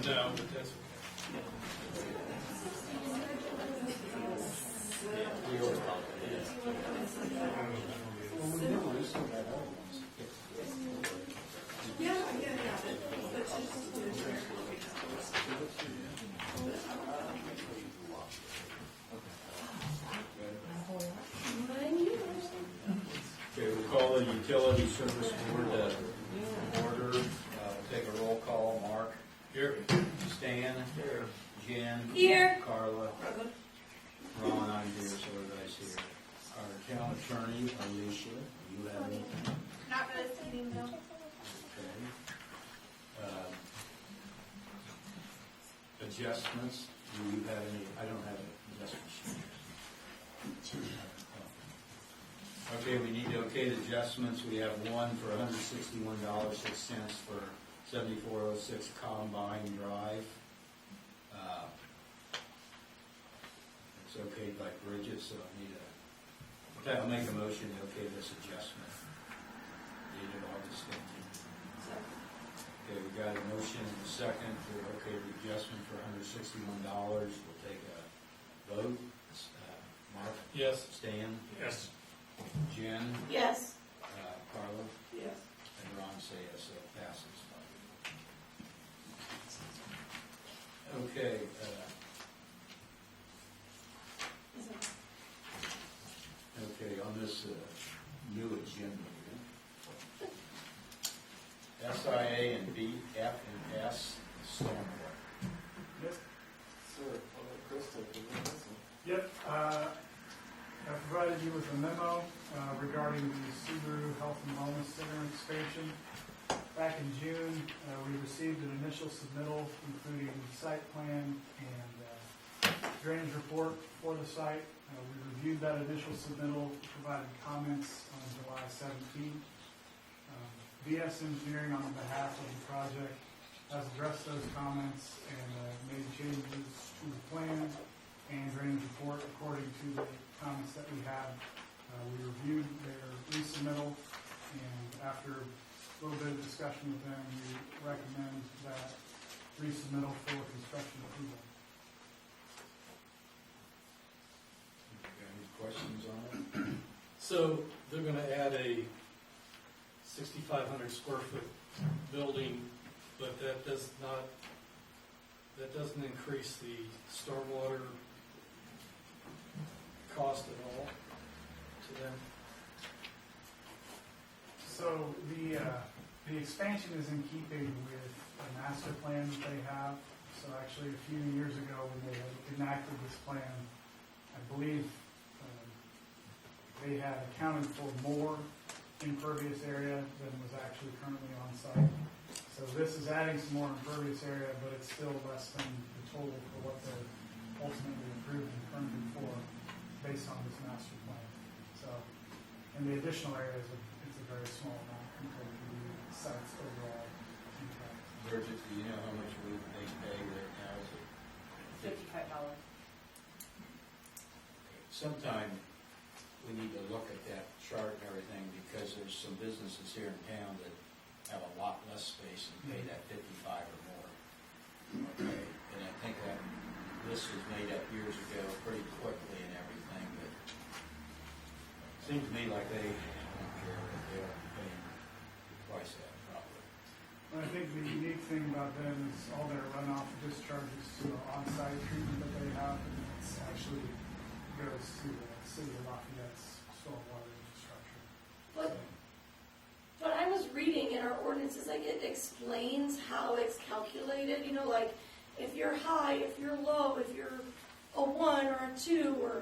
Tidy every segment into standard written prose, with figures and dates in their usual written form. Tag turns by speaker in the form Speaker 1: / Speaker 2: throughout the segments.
Speaker 1: No, but that's.
Speaker 2: Okay, we'll call the Utility Service Board to order. Take a roll call. Mark?
Speaker 1: Here.
Speaker 2: Stan? Here. Jen?
Speaker 3: Here.
Speaker 2: Carla? Ron, I'm here, so everybody's here. Our town attorney, Alicia, you have anything?
Speaker 3: Not for this evening, no.
Speaker 2: Okay. Adjustments, do you have any? I don't have an adjustment sheet. Okay, we need to okay the adjustments. We have one for $161.06 for 7406 Combine Drive. It's okayed by Bridget, so I need a, I'll make a motion to okay this adjustment. Dated August 15th. Okay, we got a motion and a second for okay the adjustment for $161. We'll take a vote. Mark?
Speaker 1: Yes.
Speaker 2: Stan?
Speaker 1: Yes.
Speaker 2: Jen?
Speaker 3: Yes.
Speaker 2: Carla?
Speaker 3: Yes.
Speaker 2: And Ron say yes, so it passes. Okay. Okay, on this new agenda here, SIA and B, F and S, stormwater.
Speaker 4: Yep. Sir, I'll let Chris take the lead.
Speaker 5: Yep, I provided you with a memo regarding the Subaru Health and Wellness Center expansion. Back in June, we received an initial submittal including site plan and drainage report for the site. We reviewed that initial submittal, provided comments on July 17th. BS Engineering, on behalf of the project, has addressed those comments and made changes to the plan and drainage report according to the comments that we had. We reviewed their resubmittal, and after a little bit of discussion with them, we recommend that resubmittal for construction approval.
Speaker 2: Any questions on it?
Speaker 1: So they're going to add a 6,500 square foot building, but that doesn't increase the stormwater cost at all to them.
Speaker 5: So the expansion is in keeping with a master plan that they have. So actually a few years ago when they had enacted this plan, I believe they had accounted for more impervious area than was actually currently on site. So this is adding some more impervious area, but it's still less than the total for what they're ultimately approved and permitted for based on this master plan. So, and the additional area is it's a very small amount compared to the site's overall impact.
Speaker 2: Bridget, do you know how much they pay right now? Is it
Speaker 3: $55.
Speaker 2: sometime we need to look at that chart and everything, because there's some businesses here in town that have a lot less space and pay that 55 or more. Okay, and I think that this was made up years ago pretty quickly and everything, but it seems to me like they don't care that they are paying twice that probably.
Speaker 5: And I think the unique thing about them is all their runoff discharges to the on-site treatment that they have, and it's actually goes to the city of Lafayette's stormwater infrastructure.
Speaker 3: But I was reading in our ordinances, like it explains how it's calculated, you know, like if you're high, if you're low, if you're a 1 or a 2 or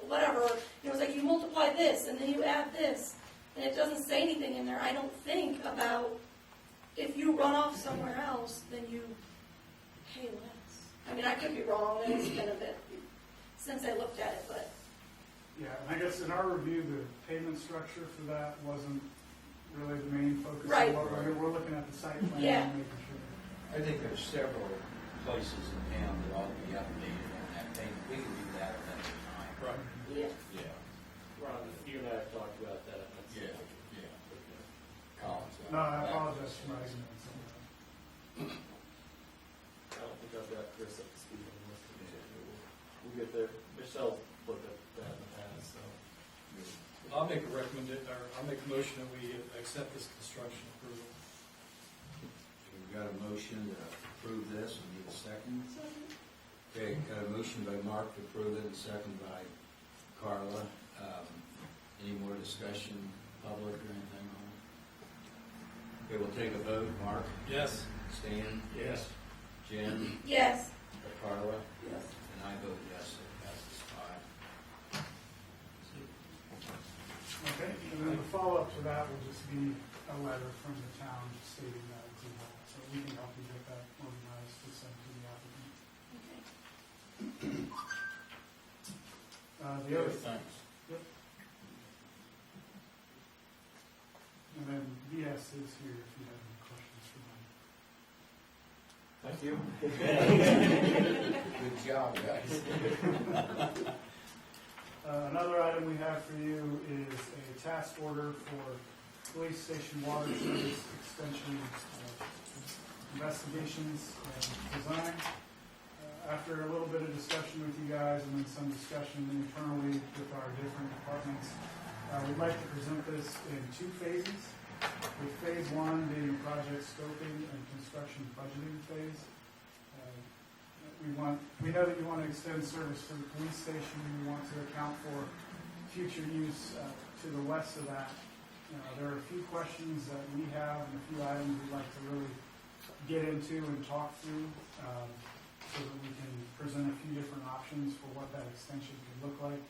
Speaker 3: whatever, you know, it's like you multiply this and then you add this, and it doesn't say anything in there, I don't think, about if you run off somewhere else, then you pay less. I mean, I could be wrong, and it's been a bit since I looked at it, but.
Speaker 5: Yeah, and I guess in our review, the payment structure for that wasn't really the main focus.
Speaker 3: Right.
Speaker 5: We're looking at the site plan
Speaker 3: Yeah.
Speaker 5: and making sure.
Speaker 2: I think there's several places in town that ought to be updated on that payment. We can do that at any time.
Speaker 1: Right.
Speaker 3: Yeah.
Speaker 2: Yeah.
Speaker 4: Ron, you and I have talked about that.
Speaker 2: Yeah. Collins,
Speaker 5: No, I apologize for my ignorance on that.
Speaker 4: I don't think I've got Chris up to speed on this. We'll get there. Michelle looked at that in the past, so.
Speaker 1: I'll make a I'll make a motion that we accept this construction approval.
Speaker 2: We've got a motion to approve this, we need a second. Okay, got a motion by Mark to approve it, and a second by Carla. Any more discussion, public or anything on it? Okay, we'll take a vote. Mark?
Speaker 1: Yes.
Speaker 2: Stan?
Speaker 4: Yes.
Speaker 2: Jen?
Speaker 3: Yes.
Speaker 2: Carla?
Speaker 3: Yes.
Speaker 2: And I vote yes, it passes 5.
Speaker 5: Okay, and then the follow-up to that will just be a letter from the town stating that as well. So we can help you get that organized to send to the applicant.
Speaker 3: Okay.
Speaker 5: The other,
Speaker 2: Thanks.
Speaker 5: yep. And then BS is here if you have any questions for them.
Speaker 4: Thank you.
Speaker 2: Good job, guys.
Speaker 5: Another item we have for you is a task order for police station water service extension investigations and design. After a little bit of discussion with you guys and then some discussion internally with our different departments, we'd like to present this in 2 phases, with phase 1 being project scoping and construction budgeting phase. We know that you want to extend service to the police station. We want to account for future use to the west of that. There are a few questions that we have and a few items we'd like to really get into and talk through so that we can present a few different options for what that extension could look like.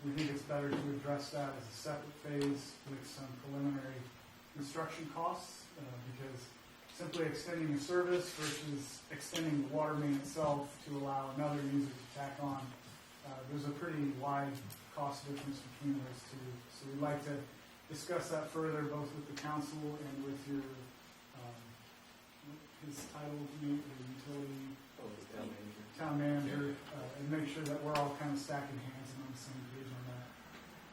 Speaker 5: We think it's better to address that as a separate phase with some preliminary construction costs because simply extending the service versus extending the water main itself to allow another user to tack on. There's a pretty wide cost difference between those two. So we'd like to discuss that further, both with the council and with your, his title, the utility
Speaker 4: Oh, the town manager.
Speaker 5: town manager, and make sure that we're all kind of stacking hands and on the same page on that.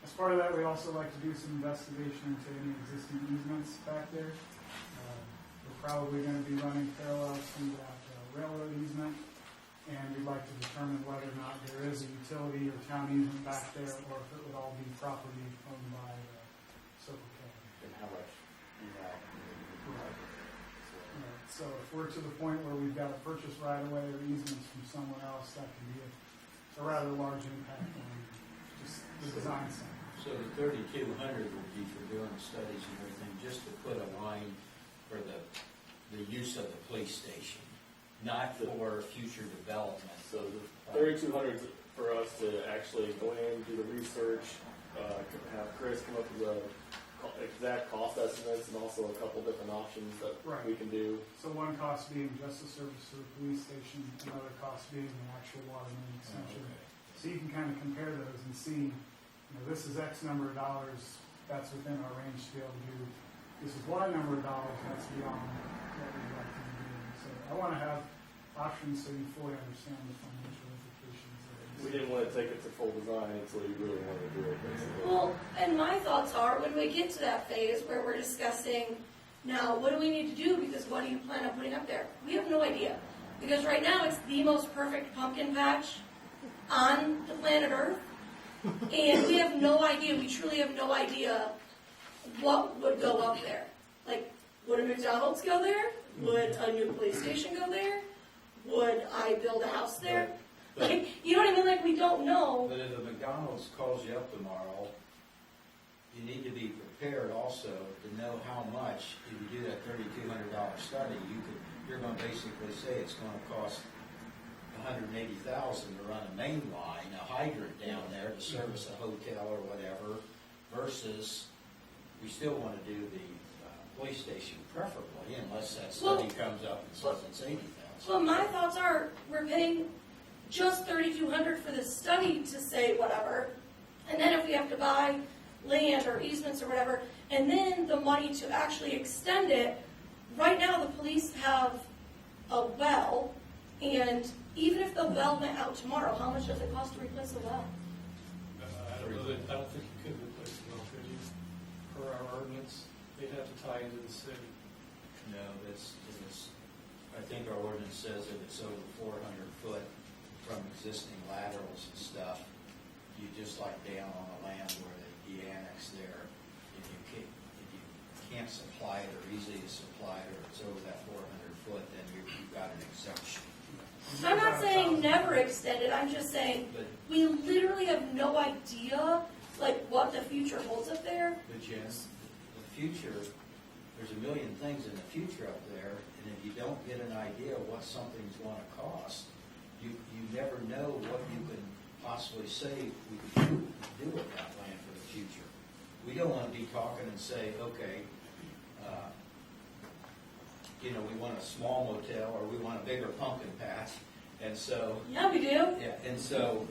Speaker 5: As part of that, we also like to do some investigation into any existing easements back there. We're probably going to be running parallel to that railroad easement, and we'd like to determine whether or not there is a utility or town easement back there, or if it would all be property owned by Circle K.
Speaker 4: And how much you have.
Speaker 5: So if we're to the point where we've got to purchase right away or easements from someone else, that can be a rather large impact on just the design side.
Speaker 2: So the 3,200 would be for doing studies and everything, just to put a line for the use of the police station, not for future development.
Speaker 4: So the 3,200 is for us to actually go in, do the research, have Chris come up with the exact cost estimates and also a couple different options that we can do.
Speaker 5: So one cost being just the service to the police station, another cost being the actual water main extension. So you can kind of compare those and see, this is X number of dollars, that's within our range to be able to do. This is Y number of dollars, that's beyond what we'd like to be doing. So I want to have options so you fully understand the financial implications of it.
Speaker 4: We didn't want to take it to full design until you really wanted to do it, basically.
Speaker 3: Well, and my thoughts are, when we get to that phase where we're discussing, now, what do we need to do, because what do you plan on putting up there? We have no idea. Because right now, it's the most perfect pumpkin patch on the planet Earth, and we have no idea, we truly have no idea what would go up there. Like, would a McDonald's go there? Would a new police station go there? Would I build a house there? Like, you know what I mean? Like, we don't know.
Speaker 2: But if a McDonald's calls you up tomorrow, you need to be prepared also to know how much, if you do that $3,200 study, you're going to basically say it's going to cost $180,000 to run a main line, a hydrant down there to service a hotel or whatever, versus we still want to do the police station preferably, unless that study comes up and says it's $80,000.
Speaker 3: Well, my thoughts are, we're paying just $3,200 for this study to say whatever, and then if we have to buy land or easements or whatever, and then the money to actually extend it, right now the police have a well, and even if the well went out tomorrow, how much does it cost to replace the well?
Speaker 1: I don't think you could replace the well, could you, per our ordinance? they'd have to tie into the city.
Speaker 2: No, I think our ordinance says if it's over 400 foot from existing laterals and stuff, you just like down on the land where you annex there, if you can't supply it or easily supply it, or it's over that 400 foot, then you've got an exemption.
Speaker 3: I'm not saying never extend it, I'm just saying,
Speaker 2: But,
Speaker 3: we literally have no idea, like, what the future holds up there.
Speaker 2: but Jen, the future, there's a million things in the future up there, and if you don't get an idea of what something's going to cost, you never know what you can possibly say we could do with that land for the future. We don't want to be talking and say, okay, we want a small motel, or we want a bigger pumpkin patch, and so.
Speaker 3: Yeah, we do.
Speaker 2: Yeah, and so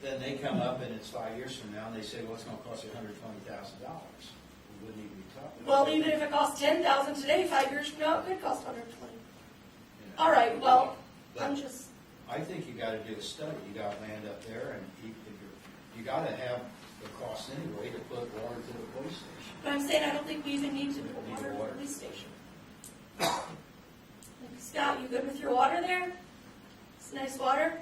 Speaker 2: then they come up and it's 5 years from now and they say, well, it's going to cost you $120,000. We wouldn't even be talking about
Speaker 3: Well,
Speaker 2: that.
Speaker 3: even if it costs $10,000 today, 5 years from now, it could cost $120.
Speaker 2: You know.
Speaker 3: All right, well,
Speaker 2: But
Speaker 3: I'm just,
Speaker 2: I think you got to do a study. You got land up there, and you got to have the cost anyway to put water to the police station.
Speaker 3: but I'm saying I don't think we even need to put
Speaker 2: Need
Speaker 3: water in the
Speaker 2: water.
Speaker 3: police station. Like, Scott, you good with your water there? It's nice water?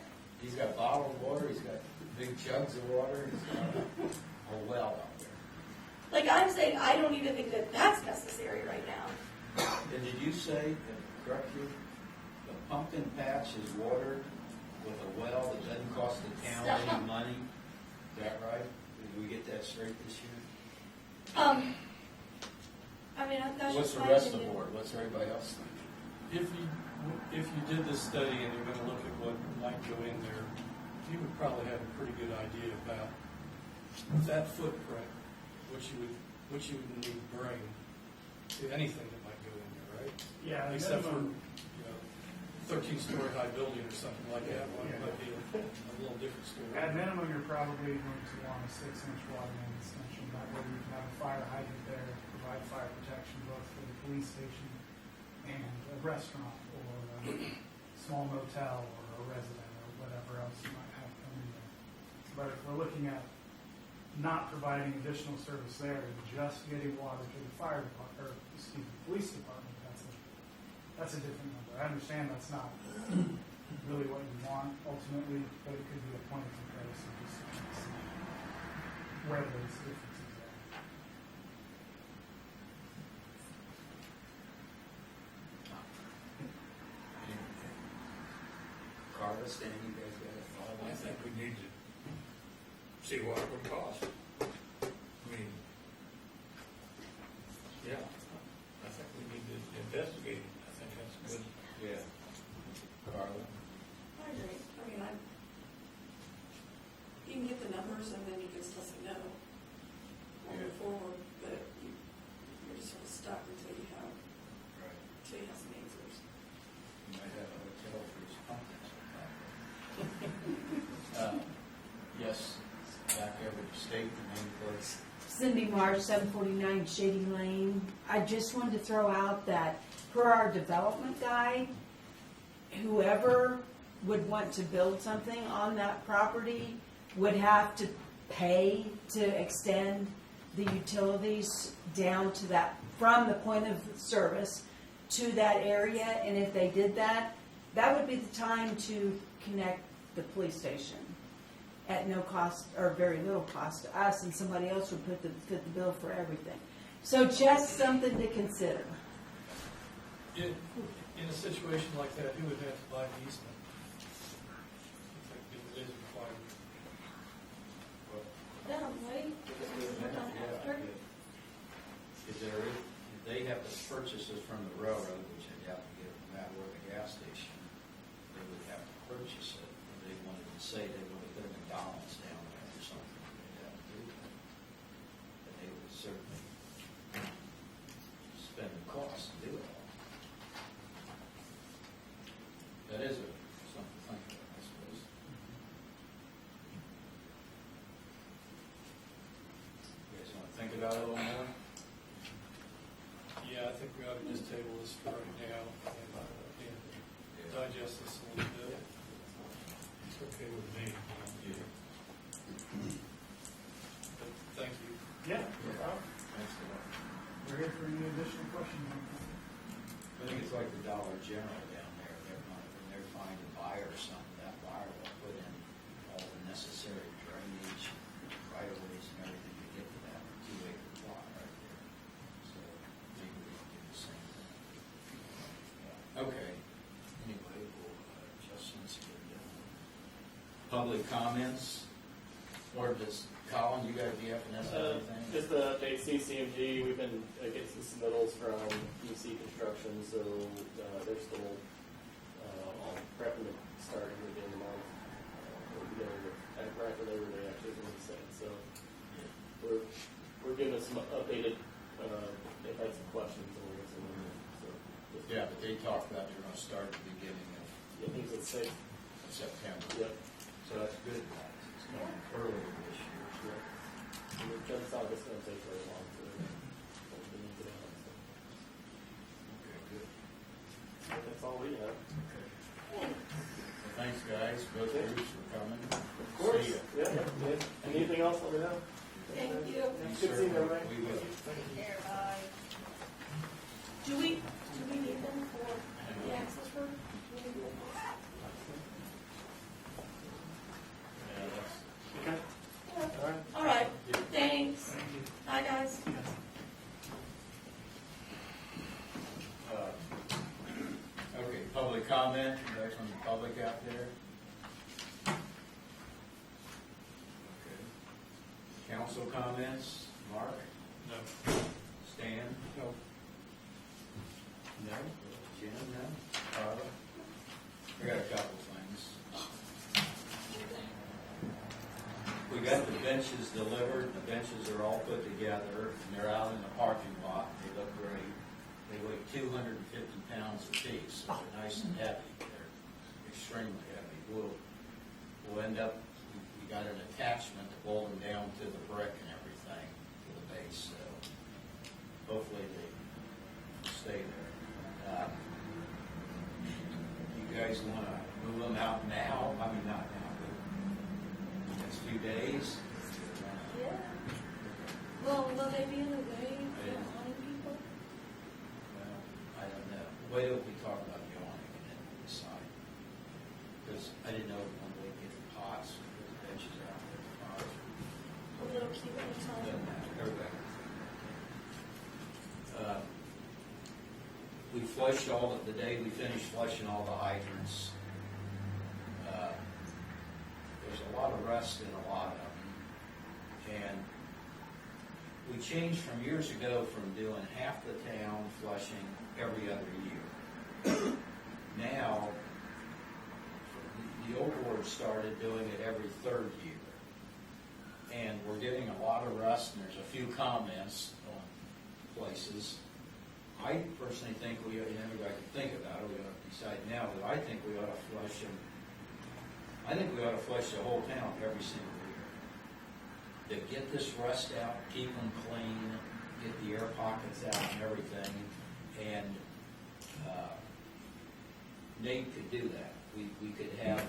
Speaker 2: He's got bottled water. He's got big jugs of water. He's got a well out there.
Speaker 3: Like, I'm saying, I don't even think that that's necessary right now.
Speaker 2: And did you say, correct you, the pumpkin patch is watered with a well that doesn't cost the town any money? Is that right? Did we get that straight this year?
Speaker 3: I mean, that's
Speaker 2: What's
Speaker 3: just
Speaker 2: the
Speaker 3: my
Speaker 2: rest of the
Speaker 3: opinion.
Speaker 2: board? What's everybody else think?
Speaker 1: If you did this study and you're gonna look at what might go in there, you would probably have a pretty good idea about that footprint, what you would need to bring to anything that might go in there, right?
Speaker 5: Yeah,
Speaker 1: Except for,
Speaker 5: minimum,
Speaker 1: 13-story high building or something like that, one
Speaker 5: Yeah.
Speaker 1: might be a little different story.
Speaker 5: at minimum, you're probably going to want a 6-inch water main extension. That way you can have a fire hydrant there, provide fire protection both for the police station and a restaurant or a small motel or a resident or whatever else you might have come in there. But if we're looking at not providing additional service there and just getting water to the fire department, police department, that's a different number. I understand that's not really what you want ultimately, but it could be a point of comparison just to see where those differences are.
Speaker 2: Carla, Stan, you guys got a thought?
Speaker 6: I think we need to see what it would cost. I mean, yeah, I think we need to investigate it. I think that's good.
Speaker 2: Yeah. Carla?
Speaker 7: I agree. I mean, you can get the numbers and then you can still say no,
Speaker 2: Yeah.
Speaker 7: move forward, but you're just sort of stuck until you have some answers.
Speaker 2: You might have a hotel for his pumpkins. Yes, back over to state the name please.
Speaker 8: Cindy Marsh, 749 Shady Lane. I just wanted to throw out that per our development guide, whoever would want to build something on that property would have to pay to extend the utilities down to that, from the point of service to that area. And if they did that, that would be the time to connect the police station at no cost or very little cost to us, and somebody else would foot the bill for everything. So just something to consider.
Speaker 1: In a situation like that, who would have to buy the easement? If it is required.
Speaker 3: Yeah, right? Because we were done after.
Speaker 2: If they have to purchase it from the railroad, which they'd have to get from that or the gas station, they would have to purchase it. If they wanted to say they wanted to put a McDonald's down there or something, they'd have to do that. But they would certainly spend the cost to do it all. That is something to think about, I suppose. You guys want to think about it a little more?
Speaker 1: Yeah, I think we ought to just table this for right now and digest this a little bit.
Speaker 6: It's okay with me.
Speaker 1: But thank you.
Speaker 5: Yeah.
Speaker 2: Thanks a lot.
Speaker 5: we're here for any additional questions on that.
Speaker 2: I think it's like the Dollar General down there, when they're finding a buyer or something, that buyer will put in all the necessary drainage, right of ways and everything to get to that 2-acre plot right there. So maybe we can do the same thing. Okay, anyway, we'll, adjustments get done. Public comments, or does Colin, you got DFNS or anything?
Speaker 4: Just to update CCMG, we've been getting some submittals from UC Construction, so they're still all prepping to start at the end of the month. Right for Labor Day, actually, is what he said. So we're giving us some updated. They've had some questions, and we'll get some. So
Speaker 2: Yeah, but they talked about they're going to start at the beginning of
Speaker 4: I think it's at 6.
Speaker 2: September.
Speaker 4: Yep.
Speaker 2: So that's good, guys. It's going earlier this year.
Speaker 4: Yep. And we're just thought it's going to take very long to hopefully get out. So
Speaker 2: Okay, good.
Speaker 4: that's all we have.
Speaker 2: Well, thanks, guys, both groups for coming.
Speaker 4: Of course.
Speaker 2: See ya.
Speaker 4: Yeah. Anything else? Let me know.
Speaker 3: Thank you.
Speaker 4: Good seeing you, everybody.
Speaker 2: We will.
Speaker 3: Do we need them for the access road? Do we need them?
Speaker 2: Yeah, that's.
Speaker 4: Okay. All right.
Speaker 3: All right, thanks. Bye, guys.
Speaker 2: Okay, public comment, anybody from the public out there? Okay. Council comments, Mark?
Speaker 1: No.
Speaker 2: Stan? No. No? Jim, no? Carla? I got a couple things. We got the benches delivered, the benches are all put together, and they're out in the parking lot, they look great. They weigh 250 pounds apiece, so they're nice and heavy, they're extremely heavy. We'll end up, we got an attachment to bolt them down to the brick and everything, to the base, so hopefully they stay there. You guys want to move them out now? I mean, not now, but next few days?
Speaker 3: Yeah. Well, will they be in the way for behind people?
Speaker 2: Well, I don't know. Wait till we talk about the awning and then we decide. Because I didn't know when we get the pots, the benches are out there, the pots.
Speaker 3: A little cute little
Speaker 2: Doesn't
Speaker 3: time.
Speaker 2: matter. Everybody. We flushed all of the day, we finished flushing all the hydrants. There's a lot of rust in a lot of them. And we changed from years ago from doing half the town flushing every other year. Now, the old board started doing it every third year. And we're getting a lot of rust, and there's a few comments on places. I personally think we, and everybody can think about it, we ought to decide now, but I think we ought to flush them. I think we ought to flush the whole town every single year. To get this rust out, keep them clean, get the air pockets out and everything, and Nate could do that. We could have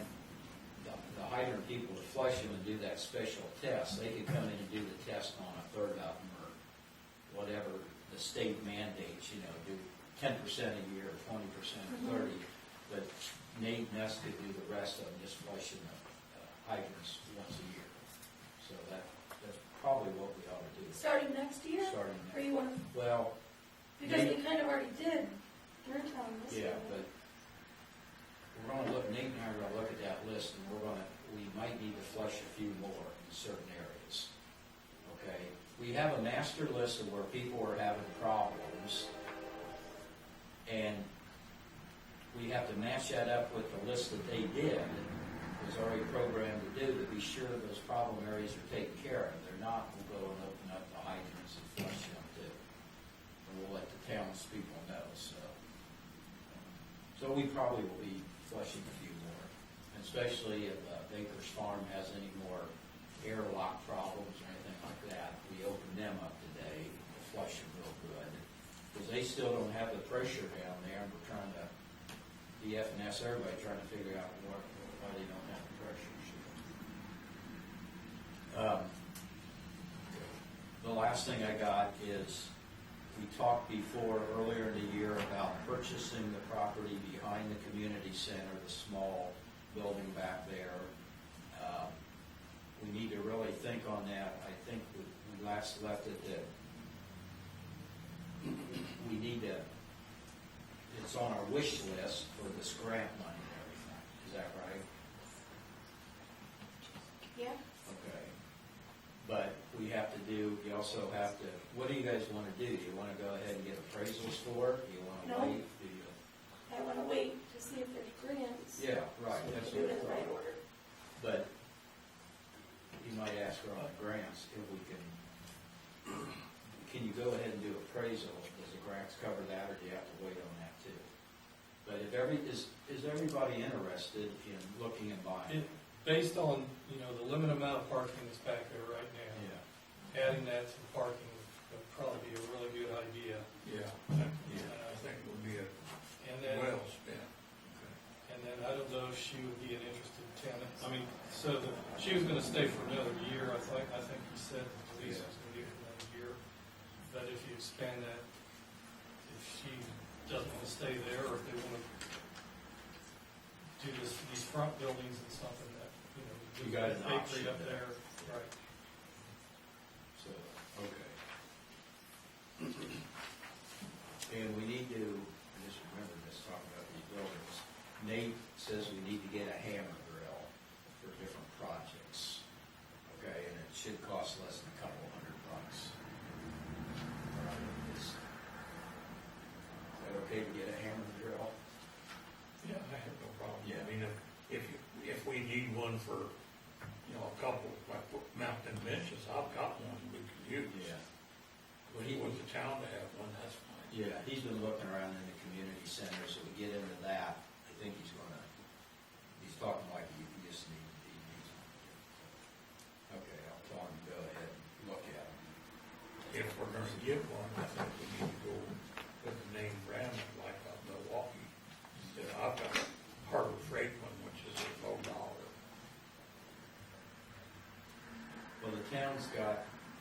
Speaker 2: the hydrant people to flush them and do that special test. They could come in and do the test on a third of them or whatever the state mandates, you know, do 10% a year, 20%, 30%. But Nate and us could do the rest of them, just flushing the hydrants once a year. So that's probably what we ought to do.
Speaker 3: Starting next year?
Speaker 2: Starting
Speaker 3: Or
Speaker 2: next.
Speaker 3: you want to,
Speaker 2: Well,
Speaker 3: because
Speaker 2: Nate-
Speaker 3: we kind of already did your town this year.
Speaker 2: yeah, but we're gonna look, Nate and I are gonna look at that list, and we might need to flush a few more in certain areas. Okay? We have a master list of where people are having problems, and we have to match that up with the list that they did, was already programmed to do, to be sure those problem areas are taken care of. If they're not, we'll go and open up the hydrants and flush them too. And we'll let the townspeople know, so we probably will be flushing a few more, especially if Baker's Farm has any more airlock problems or anything like that. We opened them up today to flush them real good, because they still don't have the pressure down there, and we're trying to, DFNS, everybody trying to figure out why they don't have the pressure. The last thing I got is we talked before, earlier in the year, about purchasing the property behind the community center, the small building back there. We need to really think on that. I think we last left it that we need to, it's on our wish list for this grant money and everything. Is that right?
Speaker 3: Yeah.
Speaker 2: Okay. But we have to do, you also have to, what do you guys want to do? Do you want to go ahead and get appraisals for it? Do you want to
Speaker 3: No.
Speaker 2: wait? Do you?
Speaker 3: I wanna wait to see if there's grants.
Speaker 2: Yeah, right.
Speaker 3: So we
Speaker 2: That's
Speaker 3: can do
Speaker 2: what I
Speaker 3: it in the right
Speaker 2: thought.
Speaker 3: order.
Speaker 2: But you might ask for all the grants, if we can you go ahead and do appraisal? Does the grants cover that, or do you have to wait on that too? But if is everybody interested in looking and buying?
Speaker 1: Based on, the limited amount of parking that's back there right now,
Speaker 2: Yeah.
Speaker 1: adding that to the parking would probably be a really good idea.
Speaker 6: Yeah, I think it would be
Speaker 1: And then,
Speaker 6: well spent.
Speaker 1: and then I don't know if she would be an interested tenant. I mean, she was gonna stay for another year, I think he said the lease was gonna be for another year. But if you expand that, if she doesn't wanna stay there, or if they wanna do these front buildings and something that,
Speaker 2: You got an
Speaker 1: bakery
Speaker 2: option
Speaker 1: up
Speaker 2: there.
Speaker 1: there, right?
Speaker 2: So, okay. And we need to, I just remember this, talking about these buildings. Nate says we need to get a hammer drill for different projects. Okay, and it should cost less than a couple $100. Is that okay to get a hammer drill?
Speaker 6: Yeah, I have no problem.
Speaker 2: Yeah.
Speaker 6: I mean, if we need one for, a couple, like mountain benches, I've got one we can use.
Speaker 2: Well,
Speaker 6: If you want the town to have one, that's fine.
Speaker 2: Yeah, he's been looking around in the community center, so we get into that. I think he's talking like he just needs one. Okay, I'll tell him to go ahead and look at them.
Speaker 6: If we're gonna give one, I think we need to go with the name brand like Milwaukee. I've got a Harbor Freight one, which is a low dollar.
Speaker 2: Well, the town's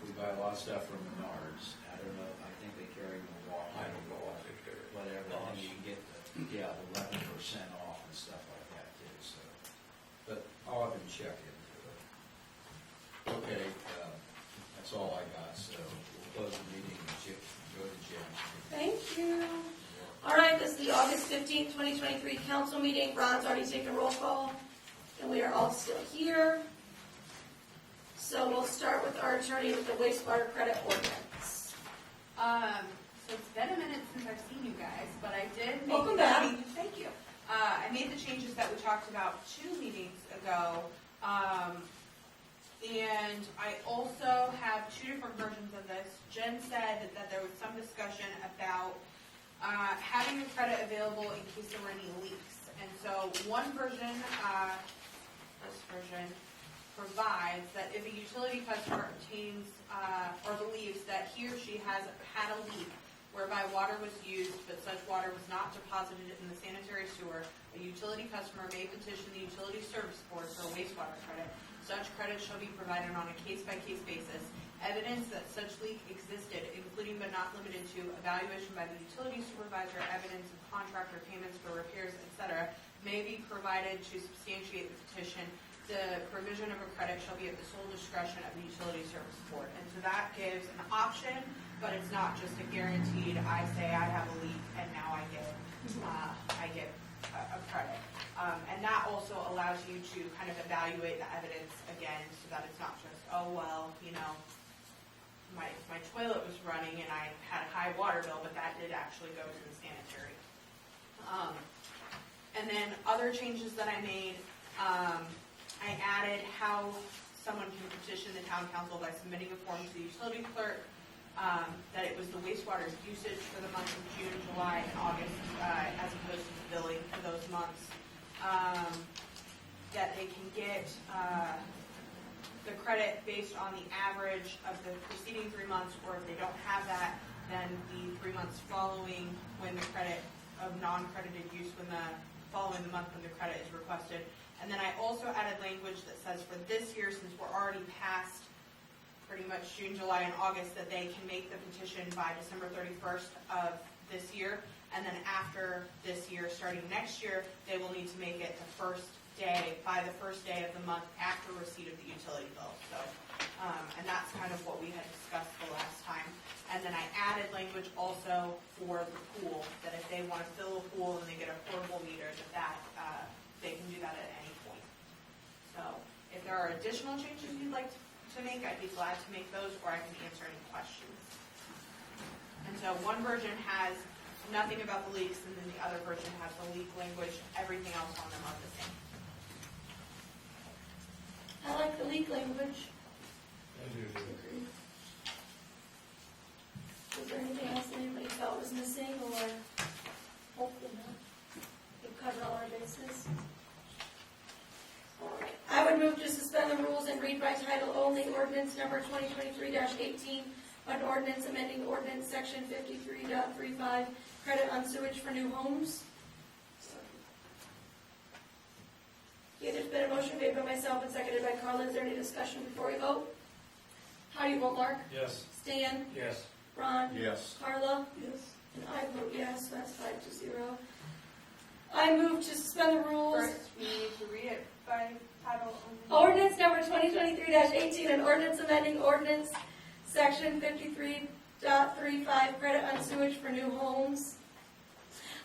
Speaker 2: we buy a lot of stuff from Menards. I don't know, I think they carry Milwaukee.
Speaker 6: I don't know, I think they're.
Speaker 2: Whatever, and you can get the 11% off and stuff like that too, so. But I'll have to check into it. Okay, that's all I got, so we'll close the meeting and go to Jim.
Speaker 3: Thank you. All right, this is the August 15th, 2023 council meeting. Ron's already taken roll call, and we are all still here. So we'll start with our attorney with the wastewater credit ordinance.
Speaker 9: So it's been a minute since I've seen you guys, but I did make
Speaker 3: Welcome
Speaker 9: the
Speaker 3: back.
Speaker 9: changes. Thank you. I made the changes that we talked about 2 meetings ago. And I also have 2 different versions of this. Jen said that there was some discussion about having the credit available in case there were any leaks. And so one version, this version, provides that if a utility customer obtains or believes that he or she has had a leak whereby water was used but such water was not deposited in the sanitary sewer, a utility customer may petition the utility service board for a wastewater credit. Such credit shall be provided on a case-by-case basis. Evidence that such leak existed, including but not limited to evaluation by the utility supervisor, evidence of contractor payments for repairs, etc., may be provided to substantiate the petition. The provision of a credit shall be at the sole discretion of the utility service board. And so that gives an option, but it's not just a guaranteed, I say I have a leak and now I get a credit. And that also allows you to kind of evaluate the evidence again so that it's not just, oh, well, my toilet was running and I had a high water bill, but that did actually go to the sanitary. And then other changes that I made, I added how someone can petition the town council by submitting a form to the utility clerk, that it was the wastewater usage for the months of June, July, and August, as opposed to the billing for those months. That they can get the credit based on the average of the preceding 3 months, or if they don't have that, then the 3 months following when the credit of non-credited use, following the month when the credit is requested. And then I also added language that says for this year, since we're already past pretty much June, July, and August, that they can make the petition by December 31st of this year. And then after this year, starting next year, they will need to make it by the first day of the month after receipt of the utility bill. So, and that's kind of what we had discussed the last time. And then I added language also for the pool, that if they want to fill a pool and they get a portable meter, that they can do that at any point. So if there are additional changes you'd like to make, I'd be glad to make those, or I can answer any questions. And so one version has nothing about the leaks, and then the other version has the leak language. Everything else on them are the same.
Speaker 3: I like the leak language.
Speaker 6: I do too.
Speaker 3: Was there anything else anybody felt was missing, or hopefully not? We've covered all our bases. All right. I would move to suspend the rules and read by title only ordinance number 2023-18, an ordinance amending ordinance section 53.35, credit on sewage for new homes. Okay, there's been a motion made by myself and seconded by Carla. Is there any discussion before we vote? How do you vote, Mark?
Speaker 1: Yes.
Speaker 3: Stan?
Speaker 6: Yes.
Speaker 3: Ron?
Speaker 2: Yes.
Speaker 3: Carla?
Speaker 7: Yes.
Speaker 3: And I vote yes, that's 5-0. I move to suspend the rules.
Speaker 9: First, we need to read it by title only.
Speaker 3: Ordinance number 2023-18, an ordinance amending ordinance section 53.35, credit on sewage for new homes.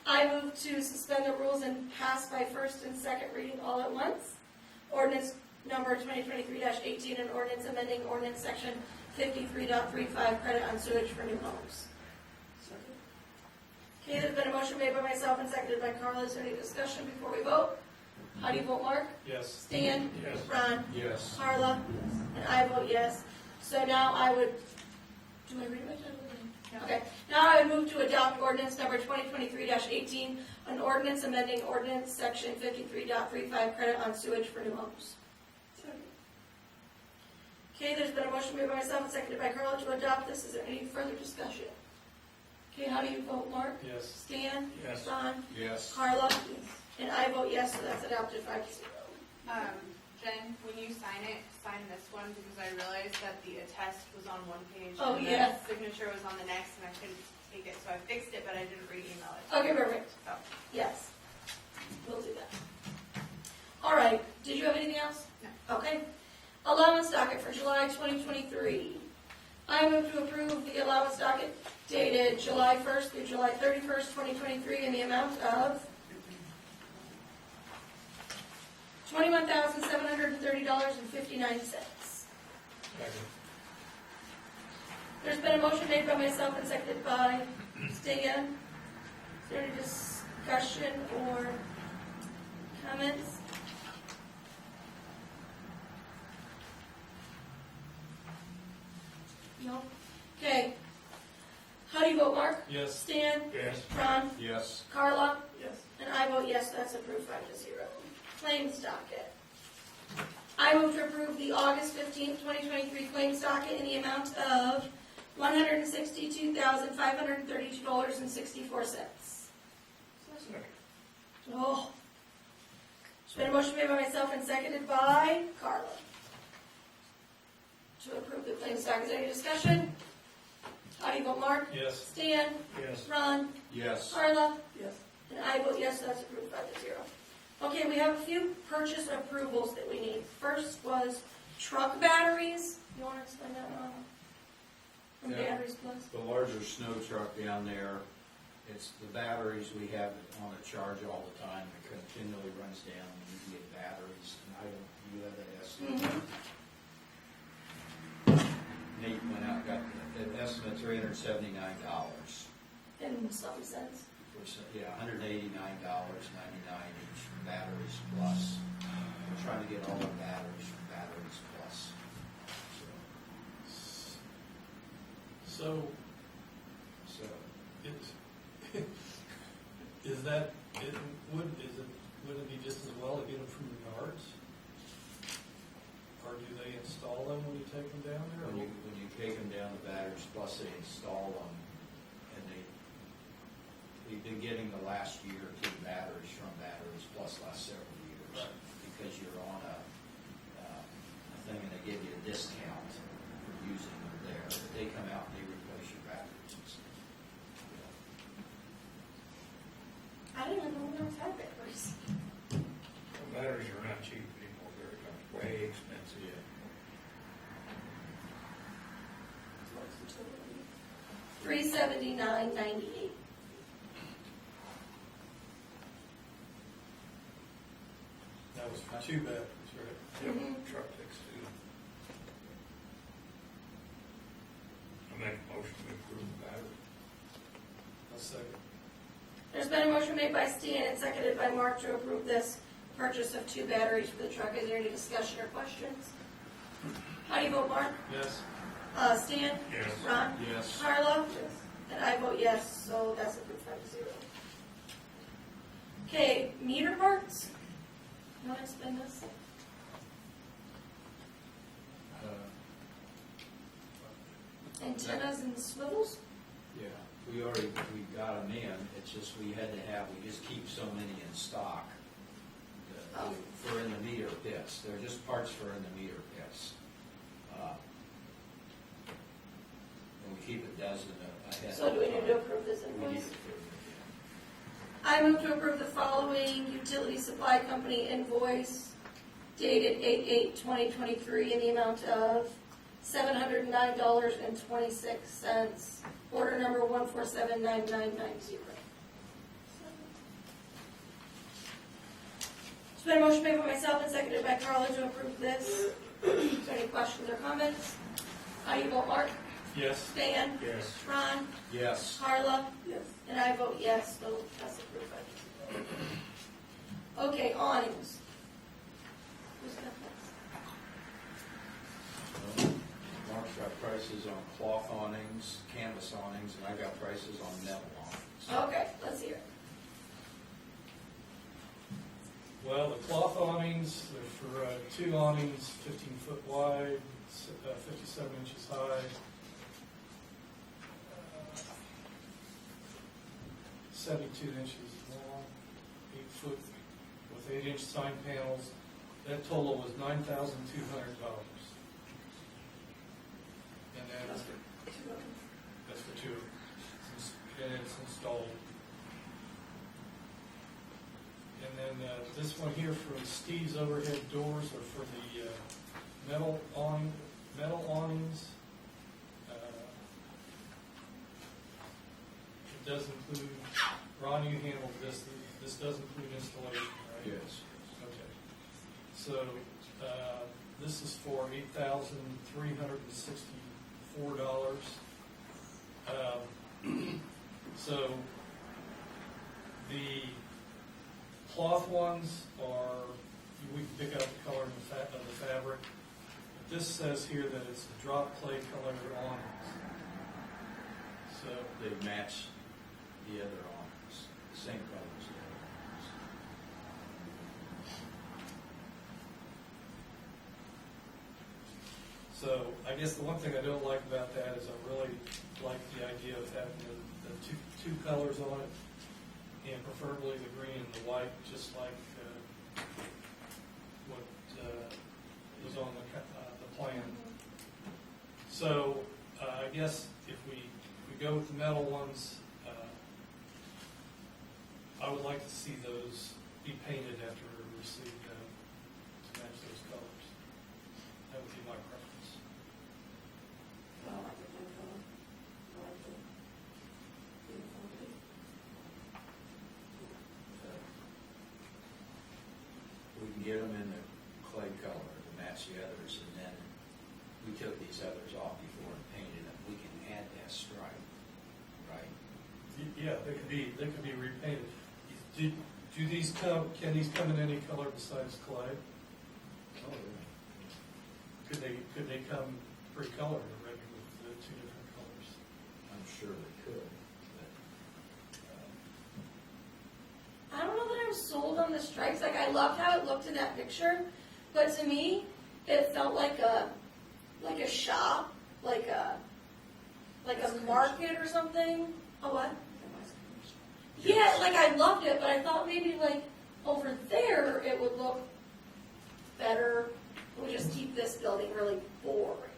Speaker 3: I move to suspend the rules and pass by first and second reading all at once. Ordinance number 2023-18, an ordinance amending ordinance section 53.35, credit on sewage for new homes. Okay, there's been a motion made by myself and seconded by Carla. Is there any discussion before we vote? How do you vote, Mark?
Speaker 1: Yes.
Speaker 3: Stan?
Speaker 6: Yes.
Speaker 3: Ron?
Speaker 2: Yes.
Speaker 3: Carla? And I vote yes. So now I would, do I read my title again?
Speaker 9: No.
Speaker 3: Okay, now I would move to adopt ordinance number 2023-18, an ordinance amending ordinance section 53.35, credit on sewage for new homes. Okay, there's been a motion made by myself and seconded by Carla to adopt this. Is there any further discussion? Okay, how do you vote, Mark?
Speaker 1: Yes.
Speaker 3: Stan?
Speaker 6: Yes.
Speaker 3: Ron?
Speaker 2: Yes.
Speaker 3: Carla? And I vote yes, so that's adopted 5-0.
Speaker 9: Jen, when you sign it, sign this one, because I realized that the attest was on one page.
Speaker 3: Oh,
Speaker 9: and
Speaker 3: yeah.
Speaker 9: the signature was on the next, and I couldn't take it, so I fixed it, but I didn't re-email it.
Speaker 3: Okay, perfect.
Speaker 9: So,
Speaker 3: Yes. We'll do that. All right, did you have anything else?
Speaker 9: No.
Speaker 3: Okay. Allowance docket for July 2023. I move to approve the allowance docket dated July 1st through July 31st, 2023 in the amount of $21,730.59.
Speaker 6: Second.
Speaker 3: There's been a motion made by myself and seconded by Stan. Is there any discussion or comments? No? Okay. How do you vote, Mark?
Speaker 1: Yes.
Speaker 3: Stan?
Speaker 6: Yes.
Speaker 3: Ron?
Speaker 2: Yes.
Speaker 3: Carla?
Speaker 7: Yes.
Speaker 3: And I vote yes, that's approved 5-0. Claims docket. I move to approve the August 15th, 2023 claims docket in the amount of $162,532.64.
Speaker 6: Second.
Speaker 3: Oh. There's been a motion made by myself and seconded by Carla to approve the claims docket. Is there any discussion? How do you vote, Mark?
Speaker 1: Yes.
Speaker 3: Stan?
Speaker 6: Yes.
Speaker 3: Ron?
Speaker 2: Yes.
Speaker 3: Carla?
Speaker 7: Yes.
Speaker 3: And I vote yes, so that's approved 5-0. Okay, we have a few purchase approvals that we need. First was truck batteries. You want to explain that one? From
Speaker 2: Yeah.
Speaker 3: Batteries Plus?
Speaker 2: The larger snow truck down there, it's the batteries we have on a charge all the time. It continually runs down. We need to get batteries. And I don't, you have that estimate? Nate went out, got an estimate $379.
Speaker 3: In some sense.
Speaker 2: Yeah, $189.99 each for batteries plus. We're trying to get all our batteries from Batteries Plus.
Speaker 1: So, is that, would it be just as well to get them from the yards? Or do they install them when you take them down there?
Speaker 2: When you take them down to Batteries Plus, they install them, and we've been getting the last year or two batteries from Batteries Plus last several years.
Speaker 1: Right.
Speaker 2: Because you're on a thing and they give you a discount for using them there. They come out and they replace your batteries and stuff.
Speaker 3: I didn't even know there was had batteries.
Speaker 6: Batteries are not cheap anymore, they're way expensive.
Speaker 2: Yeah.
Speaker 3: $379.98.
Speaker 1: That was for 2 batteries, right?
Speaker 6: Yep,
Speaker 3: Mhm.
Speaker 6: truck takes two. I make a motion to approve the battery.
Speaker 1: I'll second.
Speaker 3: There's been a motion made by Stan and seconded by Mark to approve this purchase of 2 batteries for the truck. Is there any discussion or questions? How do you vote, Mark?
Speaker 1: Yes.
Speaker 3: Stan?
Speaker 6: Yes.
Speaker 3: Ron?
Speaker 2: Yes.
Speaker 3: Carla? And I vote yes, so that's approved 5-0. Okay, meter parts? You want to explain this? Antennas and swivels?
Speaker 2: Yeah, we got them in, it's just we just keep so many in stock.
Speaker 3: Oh.
Speaker 2: For in the meter pits, they're just parts for in the meter pits. And we keep a dozen ahead.
Speaker 3: So do we need to approve this
Speaker 2: We need
Speaker 3: invoice?
Speaker 2: to approve it,
Speaker 3: I move to approve the following utility supply company invoice dated 8/8/2023 in the amount of $709.26. Order number 1479990. It's been a motion made by myself and seconded by Carla to approve this. Is there any questions or comments? How do you vote, Mark?
Speaker 1: Yes.
Speaker 3: Stan?
Speaker 6: Yes.
Speaker 3: Ron?
Speaker 2: yeah. Yes.
Speaker 3: Carla?
Speaker 7: Yes.
Speaker 3: And I vote yes, so that's approved. Okay, awnings. Who's got this?
Speaker 2: Mark's got prices on cloth awnings, canvas awnings, and I got prices on metal awnings.
Speaker 3: Okay, let's hear it.
Speaker 1: Well, the cloth awnings, they're for 2 awnings, 15 foot wide, 57 inches high. 72 inches long, 8 foot with 8-inch sign panels. That total was $9,200. And
Speaker 7: That's
Speaker 1: then,
Speaker 7: for 2 of them.
Speaker 1: that's for 2, and it's installed. And then this one here from Steve's Overhead Doors are for the metal awnings. It does include, Ron, you handled this. This does include installation, right?
Speaker 2: Yes.
Speaker 1: Okay. So this is for $8,364. So the cloth ones are, we can pick out the color of the fabric. But this says here that it's a drop clay colored awnings. So
Speaker 2: They match the other awnings, the same colors as the other awnings.
Speaker 1: So I guess the one thing I don't like about that is I really like the idea of having the two colors on it, and preferably the green and the white, just like what was on the plan. So I guess if we go with the metal ones, I would like to see those be painted after we receive them to match those colors. That would be my preference.
Speaker 7: I don't like the plain color. I like the uniformity.
Speaker 2: We can get them in the clay color to match the others, and then we took these others off before and painted them. We can add that stripe, right?
Speaker 1: Yeah, they could be repainted. Do these can these come in any color besides clay?
Speaker 2: Oh,
Speaker 1: Could they come pre-colored already with the 2 different colors?
Speaker 2: I'm sure they could, but,
Speaker 3: I don't know that I'm sold on the stripes. Like, I loved how it looked in that picture, but to me, it felt like a shop, like a market or something. Oh, what? Yeah, like I loved it, but I thought maybe like over there it would look better. We just keep this building really boring.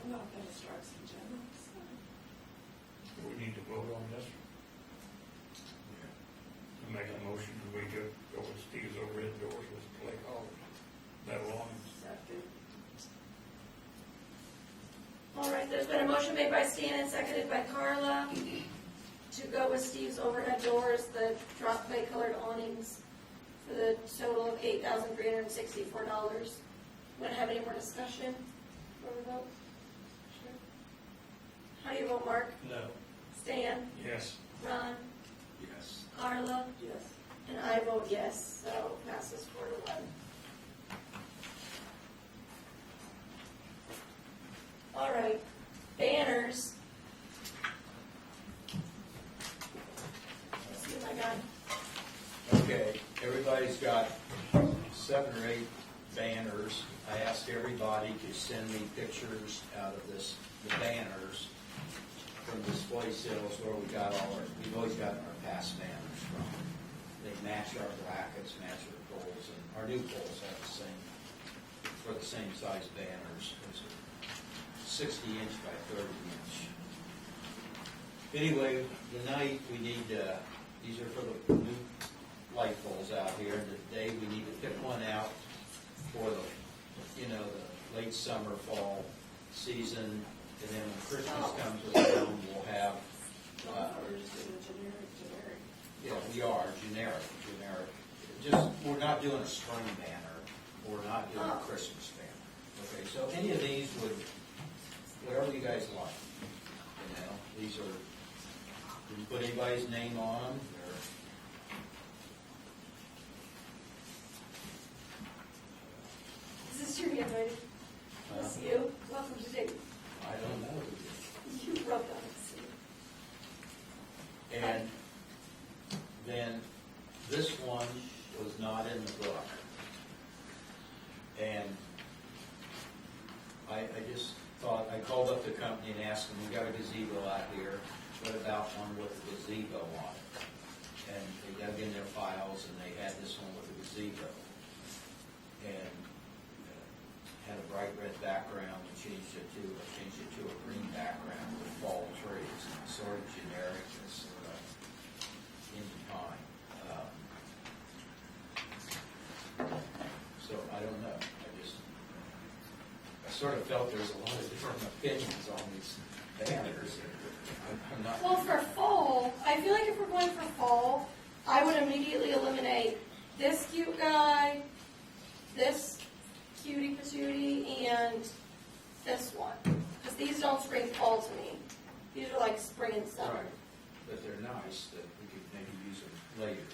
Speaker 7: I'm not gonna start in general, so.
Speaker 6: We need to vote on this. I make a motion that we go with Steve's overhead doors with clay collars. That long.
Speaker 7: Second.
Speaker 3: All right, there's been a motion made by Stan and seconded by Carla to go with Steve's overhead doors, the drop clay colored awnings, for the total of $8,364. Want to have any more discussion before we vote? Sure. How do you vote, Mark?
Speaker 1: No.
Speaker 3: Stan?
Speaker 6: Yes.
Speaker 3: Ron?
Speaker 2: Yes.
Speaker 3: Carla?
Speaker 7: Yes.
Speaker 3: And I vote yes, so passes 4-1. All right, banners. Let's see what I got.
Speaker 2: Okay, everybody's got 7 or 8 banners. I asked everybody to send me pictures out of the banners from display sales where we've always gotten our past banners from. They match our brackets, match our poles, and our new poles have the same size banners. Those are 60 inch by 30 inch. Anyway, tonight we need, these are for the new light poles out here, and today we need to pick one out for the late summer, fall season, and then when Christmas comes around, we'll have,
Speaker 7: We're just doing a generic.
Speaker 2: yeah, we are, generic. Just, we're not doing a spring banner, we're not doing a Christmas banner. Okay, so any of these would, whatever you guys like, these are, you can put anybody's name on them,
Speaker 3: Is this your handwriting? This you? Welcome to Dayton.
Speaker 2: I don't know.
Speaker 3: You wrote that.
Speaker 2: And then this one was not in the book. And I just thought, I called up the company and asked them, we got a gazebo out here, what about one with a gazebo on it? And they dug in their files and they had this one with a gazebo. And had a bright red background and changed it to a green background with fall trees, sort of generic and sort of in behind. So I don't know. I sort of felt there's a lot of different opinions on these banners. I'm not.
Speaker 3: Well, for fall, I feel like if we're going for fall, I would immediately eliminate this cute guy, this cutie patootie, and this one. Because these don't scream fall to me. These are like spring and summer.
Speaker 2: Right, but they're nice, that we could maybe use them later.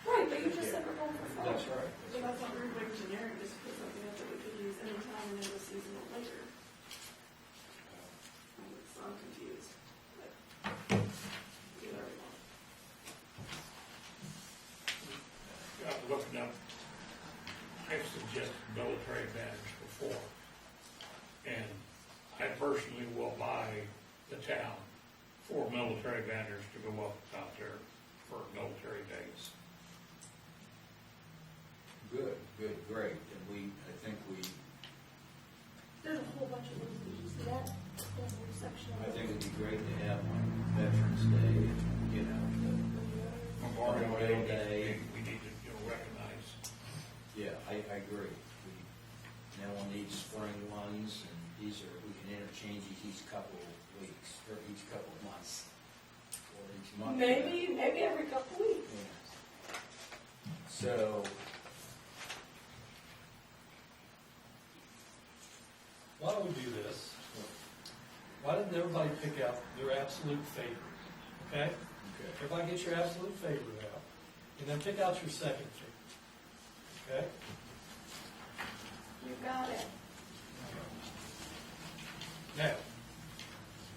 Speaker 3: Right, but you just said we're going for fall.
Speaker 2: That's right.
Speaker 7: But I thought we were going generic, just put something up that we could use anytime and then the season or later. So I'm confused. But do whatever you want.
Speaker 6: Looking up, I've suggested military banners before. And I personally will buy the town 4 military banners to go up out there for military days.
Speaker 2: Good, great. And I think
Speaker 3: There's a whole bunch of those. Did you see that? That's a reception.
Speaker 2: I think it'd be great to have on Veterans Day,
Speaker 6: Memorial
Speaker 2: Day.
Speaker 6: Day, we need to recognize.
Speaker 2: Yeah, I agree. Now we'll need spring ones, and we can interchange these each couple of weeks, or each couple of months, or each month.
Speaker 3: Maybe every couple weeks.
Speaker 2: Yeah. So,
Speaker 1: Why don't we do this? Why didn't everybody pick out their absolute favorite? Okay? Everybody get your absolute favorite out, and then pick out your second favorite. Okay?
Speaker 3: You got it.
Speaker 1: Now,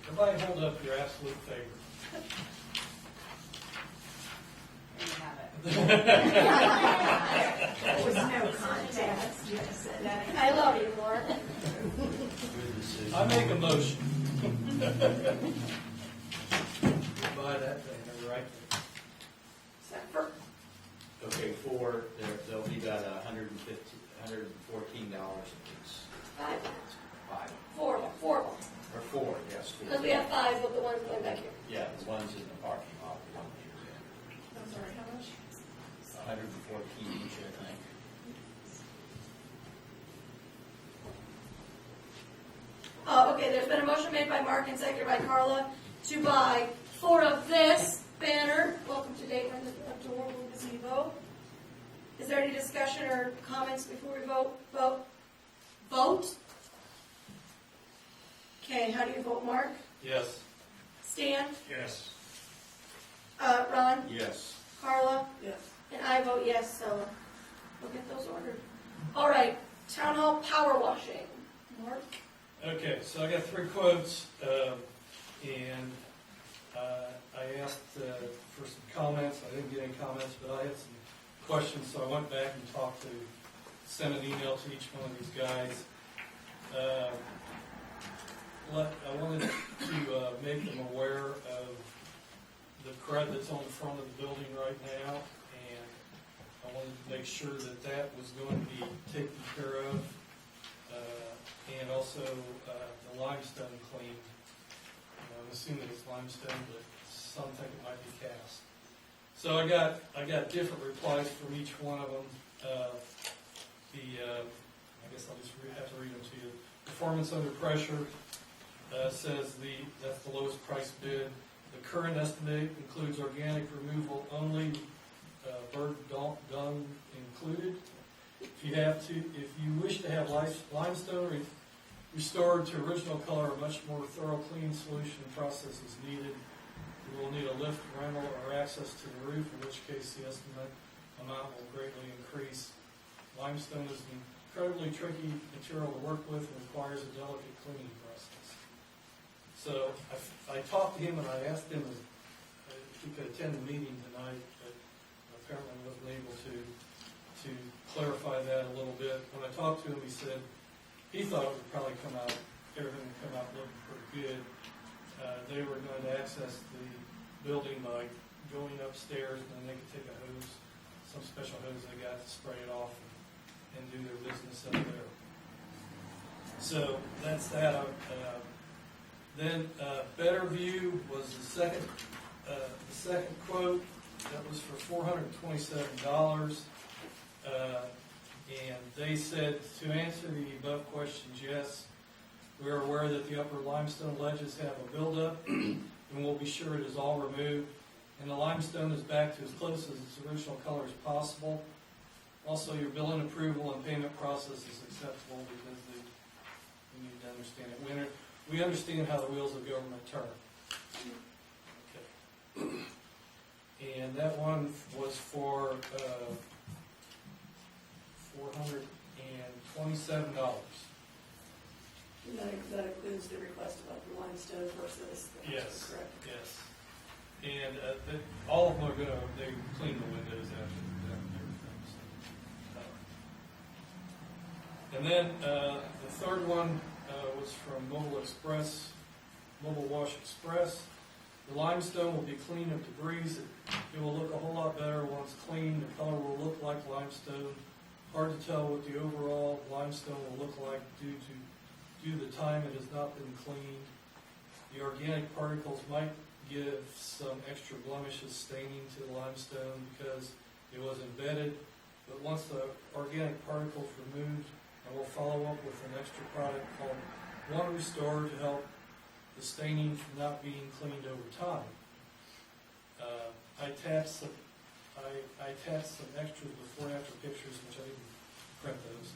Speaker 1: everybody hold up your absolute favorite.
Speaker 9: There you have it.
Speaker 8: There was no contest. Yes.
Speaker 3: I love you, Mark.
Speaker 2: good decision.
Speaker 1: I make a motion. Buy that thing right there.
Speaker 3: Except
Speaker 2: Okay, 4, they'll be about $114 a piece.
Speaker 3: 5,
Speaker 2: 5.
Speaker 3: 4, 4. way back here.
Speaker 2: Yeah, the ones in the parking lot, we don't need it.
Speaker 3: I'm sorry, how much?
Speaker 2: 114 each, I think.
Speaker 3: Oh, okay, there's been a motion made by Mark and seconded by Carla to buy 4 of this banner. Welcome to Dayton, the adorable gazebo. Is there any discussion or comments before we vote? Vote? Okay, how do you vote, Mark?
Speaker 1: Yes.
Speaker 3: Stan?
Speaker 6: Yes.
Speaker 3: Ron?
Speaker 2: Yes.
Speaker 3: Carla?
Speaker 7: Yes.
Speaker 3: And I vote yes, so we'll get those ordered. All right, town hall power washing. Mark?
Speaker 1: Okay, so I got 3 quotes, and I asked for some comments. I didn't get any comments, but I had some questions, so I went back and sent an email to each one of these guys. I wanted to make them aware of the crud that's on the front of the building right now, and I wanted to make sure that that was going to be taken care of, and also the limestone cleaned. I'm assuming it's limestone, but some think it might be cast. So I got different replies from each one of them. I guess I'll just have to read them to you. Performance under pressure says that's the lowest price bid. The current estimate includes organic removal only, bird dung included. If you wish to have limestone restored to original color, a much more thorough cleaning solution process is needed. You will need a lift, rental, or access to the roof, in which case the estimate amount will greatly increase. Limestone is an incredibly tricky material to work with and requires a delicate cleaning process. So I talked to him and I asked him if he could attend the meeting tonight, but apparently wasn't able to clarify that a little bit. When I talked to him, he said he thought it would probably everything would come out looking pretty good. They were going to access the building by going upstairs, and then they could take a hose, some special hose they got to spray it off and do their business up there. So that's that. Then Better View was the second quote. That was for $427. And they said, to answer the above questions, yes, we are aware that the upper limestone ledges have a buildup, and we'll be sure it is all removed. And the limestone is back to as close as its original color as possible. Also, your billing approval and payment process is acceptable because we need to understand it. We understand how the wheels of government turn. Okay. And that one was for $427.
Speaker 7: That includes the request about the limestone versus the
Speaker 1: Yes,
Speaker 7: correct?
Speaker 1: yes. And all of them are they clean the windows after that and everything. And then the third one was from Mobile Wash Express. The limestone will be clean of debris. It will look a whole lot better once clean. The color will look like limestone. Hard to tell what the overall limestone will look like due to the time it has not been cleaned. The organic particles might give some extra blemishes staining to the limestone because it was embedded, but once the organic particles removed, I will follow up with an extra product called One Restore to help the staining from not being cleaned over time. I attached some extras before and after pictures, which I didn't print those.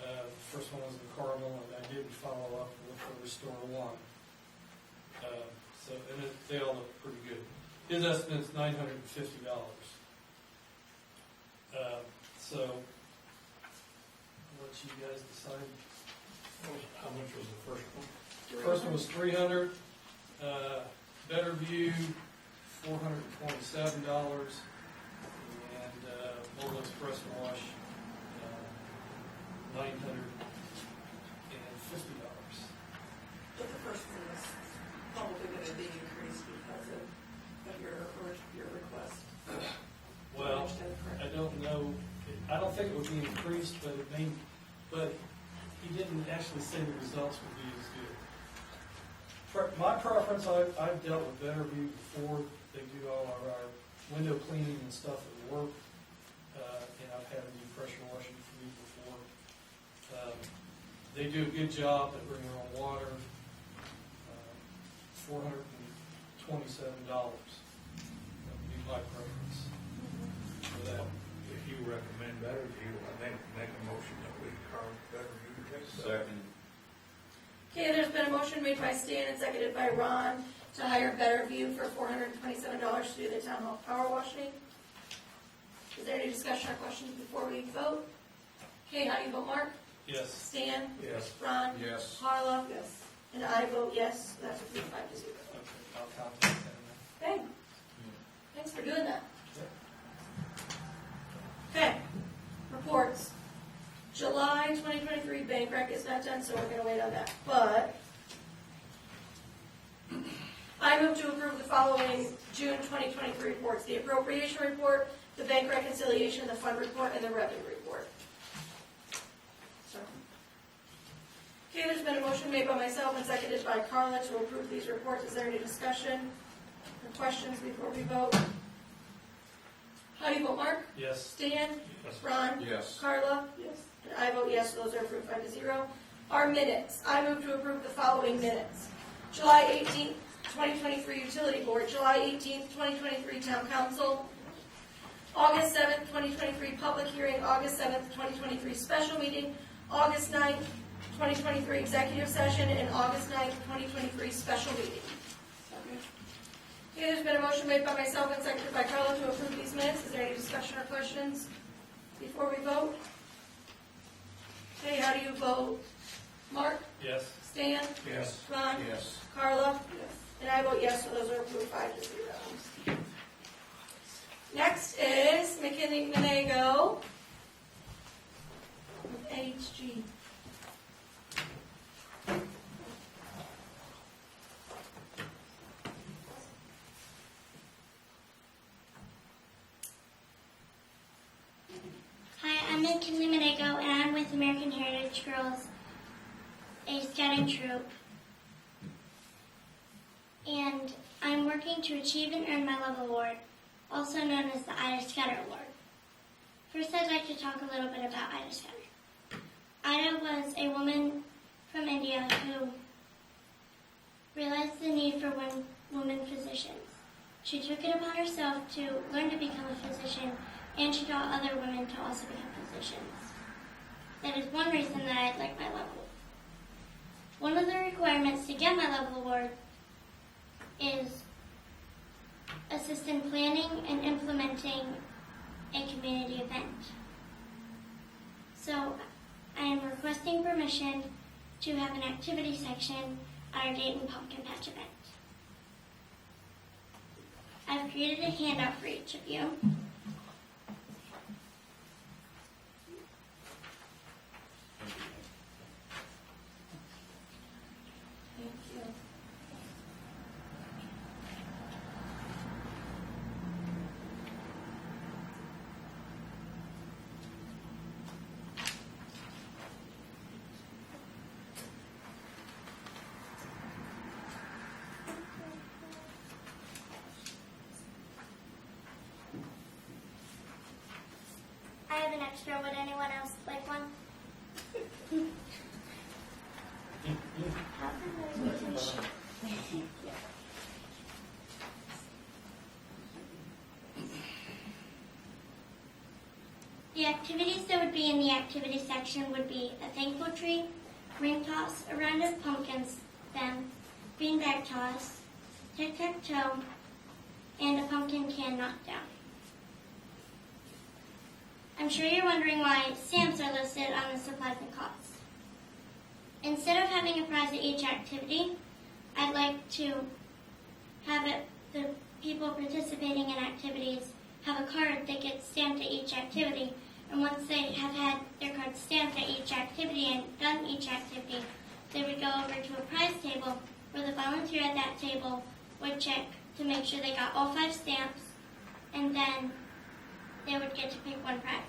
Speaker 1: The first one was the caramel, and I didn't follow up with the Restore One. They all look pretty good. His estimate is $950. So, I'll let you guys decide.
Speaker 6: How much was the first one?
Speaker 1: First one was $300. Better View, $427, and Mobile Express Wash, $950.
Speaker 7: But the first one is probably going to be increased because of your request.
Speaker 1: Well, I don't know. I don't think it would be increased, but he didn't actually say the results would be as good. My preference, I've dealt with Betterview before. They do all our window cleaning and stuff at work. And I've had them do pressure washing for me before. They do a good job. They bring their own water. $427. That would be my preference for that.
Speaker 6: If you recommend Betterview, I make a motion that we call Betterview.
Speaker 2: Second.
Speaker 3: Okay, there's been a motion made by Stan and seconded by Ron to hire Betterview for $427 to do the town hall power washing. Is there any discussion or questions before we vote? Okay, how do you vote, Mark?
Speaker 1: Yes.
Speaker 3: Stan?
Speaker 6: Yes.
Speaker 3: Ron?
Speaker 2: Yes.
Speaker 3: Carla?
Speaker 7: Yes.
Speaker 3: And I vote yes, so that's approved 5-0.
Speaker 1: Okay, I'll contact them
Speaker 3: Okay, thanks for doing that.
Speaker 1: then.
Speaker 3: Okay, reports. July 2023 bank rec is not done, so we're gonna wait on that. But I move to approve the following June 2023 reports: the appropriation report, the bank reconciliation, the fund report, and the revenue report. So. Okay, there's been a motion made by myself and seconded by Carla to approve these reports. Is there any discussion or questions before we vote? How do you vote, Mark?
Speaker 1: Yes.
Speaker 3: Stan?
Speaker 6: Yes.
Speaker 3: Ron?
Speaker 2: Yes.
Speaker 3: Carla?
Speaker 7: Yes.
Speaker 3: And I vote yes, so those are approved 5-0. Our minutes. I move to approve the following minutes. July 18th, 2023 Utility Board, July 18th, 2023 Town Council, August 7th, 2023 Public Hearing, August 7th, 2023 Special Meeting, August 9th, 2023 Executive Session, and August 9th, 2023 Special Meeting. Okay, there's been a motion made by myself and seconded by Carla to approve these minutes. Is there any discussion or questions before we vote? Okay, how do you vote? Mark?
Speaker 1: Yes.
Speaker 3: Stan?
Speaker 6: Yes.
Speaker 3: Ron?
Speaker 2: Yes.
Speaker 3: Carla?
Speaker 7: Yes.
Speaker 3: And I vote yes, so those are approved 5-0. Next is McKinney Monego with AHG.
Speaker 10: Hi, I'm McKinley Monego, and I'm with American Heritage Girls, a scouting troop. And I'm working to achieve and earn my love award, also known as the Ida Scouter Award. First, I'd like to talk a little bit about Ida Scouter. Ida was a woman from India who realized the need for women physicians. She took it upon herself to learn to become a physician, and she taught other women to also become physicians. That is one reason that I'd like my level. One of the requirements to get my level award is assist in planning and implementing a community event. So I am requesting permission to have an activity section at our Dayton Pumpkin Patch event. I've created a handout for each of you.
Speaker 3: Thank you.
Speaker 10: I have an extra. Would anyone else like one? The activities that would be in the activity section would be a thankful tree, ring toss, a round of pumpkins, then beanbag toss, tic-tac-toe, and a pumpkin can knockdown. I'm sure you're wondering why stamps are listed on the supplies and costs. Instead of having a prize at each activity, I'd like to have the people participating in activities have a card that gets stamped at each activity, and once they have had their card stamped at each activity and done each activity, they would go over to a prize table where the volunteer at that table would check to make sure they got all 5 stamps, and then they would get to pick one prize.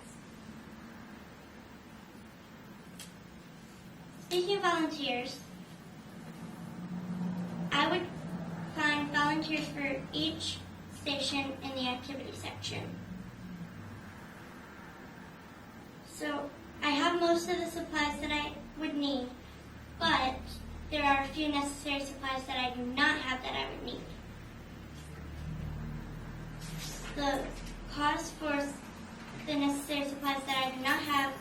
Speaker 10: Speaking of volunteers, I would volunteers for each station in the activity section. So I have most of the supplies that I would need, but there are a few necessary supplies that I do not have that I would need. The cost for the necessary supplies that I do not have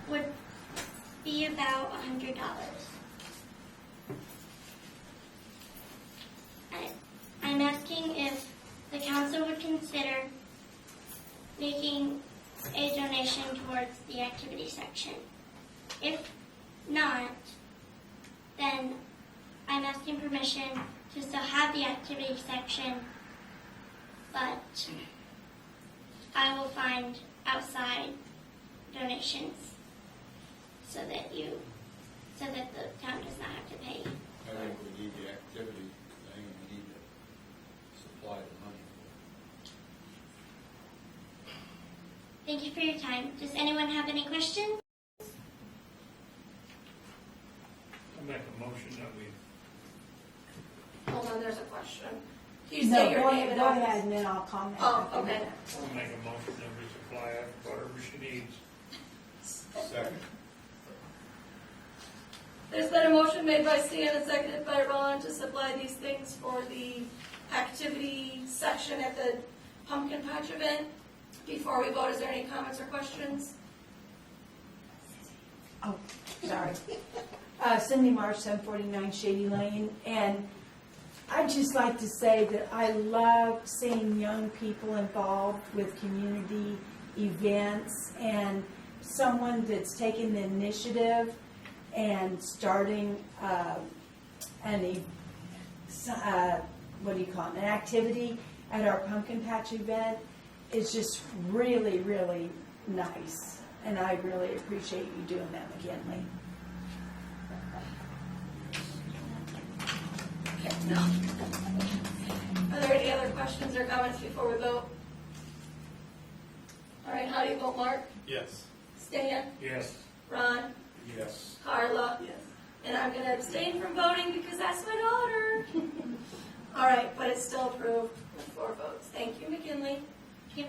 Speaker 10: would be about $100. I'm asking if the council would consider making a donation towards the activity section. If not, then I'm asking permission to still have the activity section, but I will find outside donations so that the town does not have to pay.
Speaker 2: I think we need the activity, I think we need to supply the money.
Speaker 10: Thank you for your time. Does anyone have any questions?
Speaker 6: I make a motion that we,
Speaker 3: Hold on, there's a question. Can you
Speaker 8: No,
Speaker 3: say your
Speaker 8: go
Speaker 3: name
Speaker 8: ahead,
Speaker 3: and
Speaker 8: go
Speaker 3: address?
Speaker 8: ahead, and then I'll comment.
Speaker 3: Oh,
Speaker 8: after
Speaker 3: okay.
Speaker 8: that.
Speaker 6: I'll make a motion that we supply her whatever she needs.
Speaker 2: Second.
Speaker 3: There's been a motion made by Stan and seconded by Ron to supply these things for the activity section at the pumpkin patch event. Before we vote, is there any comments or questions?
Speaker 8: Oh, sorry. Cindy Marsh, 749 Shady Lane, and I'd just like to say that I love seeing young people involved with community events and someone that's taking the initiative and starting an activity at our pumpkin patch event is just really, really nice. And I really appreciate you doing that, McKinley.
Speaker 3: Okay, no. Are there any other questions or comments before we vote? All right, how do you vote, Mark?
Speaker 1: Yes.
Speaker 3: Stan?
Speaker 6: Yes.
Speaker 3: Ron?
Speaker 2: Yes.
Speaker 3: Carla?
Speaker 7: Yes.
Speaker 3: And I'm going to abstain from voting because that's my daughter. All right, but it's still approved with 4 votes. Thank you, McKinley.
Speaker 10: Yep.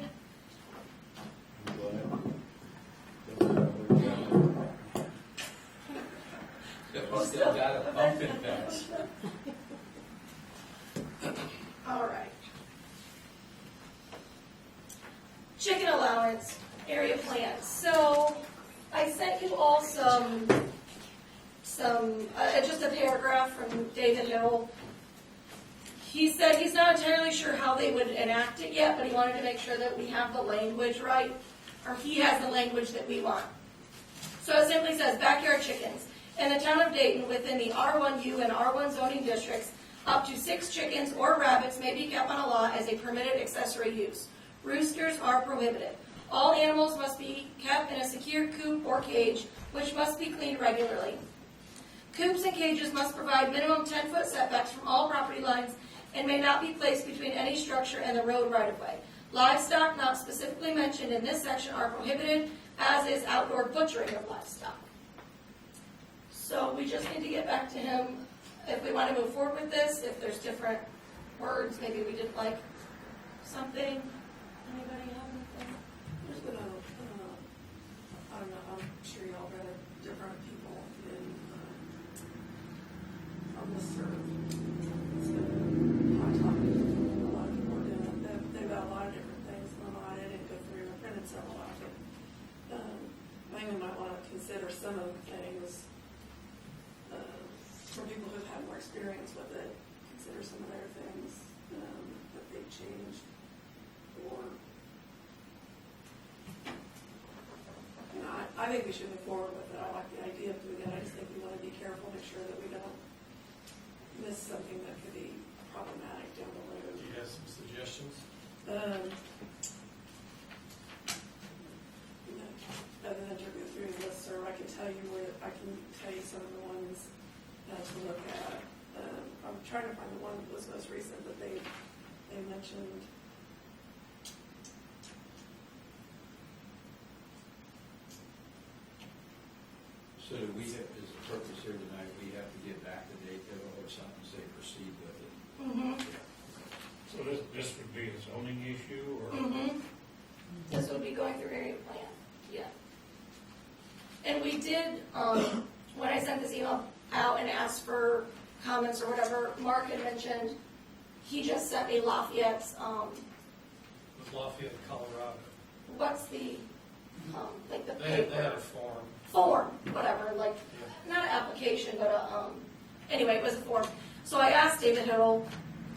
Speaker 2: We still got a pumpkin patch.
Speaker 3: All right. Chicken allowance, area plans. So I sent you all some just a paragraph from David Hill. He said he's not entirely sure how they would enact it yet, but he wanted to make sure that we have the language right, or he has the language that we want. So it simply says, backyard chickens. In the town of Dayton, within the R1U and R1 zoning districts, up to 6 chickens or rabbits may be kept on a lot as a permitted accessory use. Roosters are prohibited. All animals must be kept in a secure coop or cage, which must be cleaned regularly. Coops and cages must provide minimum 10-foot setbacks from all property lines and may not be placed between any structure and the road right-of-way. Livestock not specifically mentioned in this section are prohibited, as is outdoor butchering of livestock. So we just need to get back to him if we want to move forward with this, if there's different words, maybe we didn't like something. Anybody have anything?
Speaker 7: There's been I don't know, I'm sure y'all read it, different people on this sort of, it's been hot topic. A lot of people are doing it. They've got a lot of different things going on. I didn't go through and printed several of it. I think we might want to consider some of the things for people who've had more experience with it, consider some of their things that they've changed or I think we should move forward with it. I like the idea of doing it. I just think we want to be careful, make sure that we don't miss something that could be problematic down the road.
Speaker 1: Do you have some suggestions?
Speaker 7: Other than to go through the list, or I can tell you some of the ones to look at. I'm trying to find the one that was most recent that they mentioned.
Speaker 2: So do we have, is the purpose here tonight, we have to get back to Dayton or something, say proceed with it?
Speaker 3: Mm-hmm.
Speaker 6: So this would be a zoning issue, or?
Speaker 3: This would be going through area plan, yeah. And we did, when I sent this email out and asked for comments or whatever, Mark had mentioned, he just sent me Lafayette's,
Speaker 1: With Lafayette, Colorado.
Speaker 3: what's the, like the
Speaker 1: They had
Speaker 3: paper?
Speaker 1: a form.
Speaker 3: Form, whatever, like, not an application, but anyway, it was a form. So I asked David Hill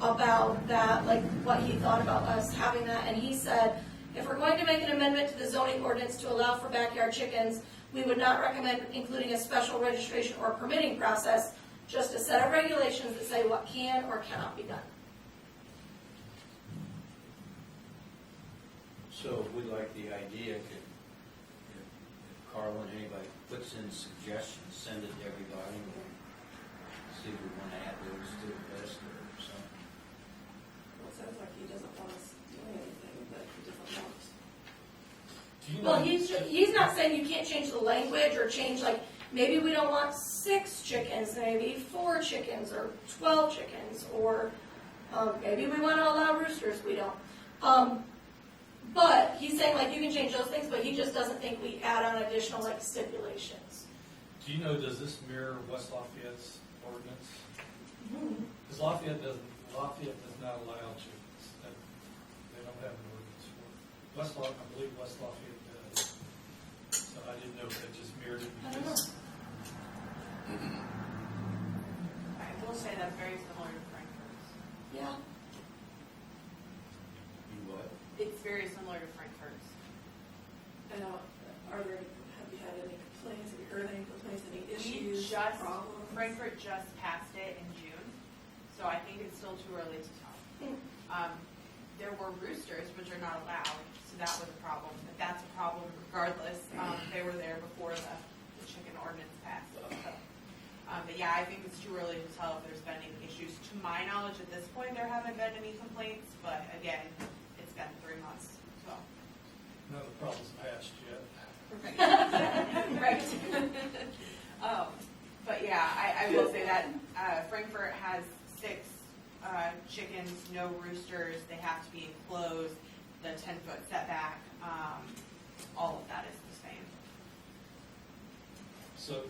Speaker 3: about that, like what he thought about us having that, and he said, if we're going to make an amendment to the zoning ordinance to allow for backyard chickens, we would not recommend including a special registration or permitting process, just a set of regulations that say what can or cannot be done.
Speaker 2: So we like the idea, if Carl and anybody puts in suggestions, send it to everybody, and see if we want to add those to the list or something.
Speaker 7: Well, it sounds like he doesn't want us doing anything, but he doesn't want us.
Speaker 1: Do you
Speaker 3: Well,
Speaker 1: know,
Speaker 3: he's not saying you can't change the language or change, like, maybe we don't want 6 chickens, maybe 4 chickens or 12 chickens, or maybe we want to allow roosters, we don't. But he's saying, like, you can change those things, but he just doesn't think we add on additional, like, stipulations.
Speaker 1: do you know, does this mirror West Lafayette's ordinance? Because Lafayette does not allow chickens. They don't have an ordinance for it. I believe West Lafayette does. So I didn't know if that just mirrored it.
Speaker 3: I don't know.
Speaker 9: I will say that's very similar to Frankfurt's.
Speaker 3: Yeah.
Speaker 2: You what?
Speaker 9: It's very similar to Frankfurt's.
Speaker 7: Now, have you had any complaints, have you heard any complaints, any
Speaker 9: We
Speaker 7: issues,
Speaker 9: just,
Speaker 7: problems?
Speaker 9: Frankfurt just passed it in June, so I think it's still too early to tell. There were roosters, which are not allowed, so that was a problem, but that's a problem regardless. They were there before the chicken ordinance passed. So, but yeah, I think it's too early to tell if there's been any issues. To my knowledge, at this point, there haven't been any complaints, but again, it's been 3 months, so.
Speaker 1: None of the problems patched yet.
Speaker 9: Right. But yeah, I will say that Frankfurt has 6 chickens, no roosters. They have to be enclosed. The 10-foot setback, all of that is the same.
Speaker 1: So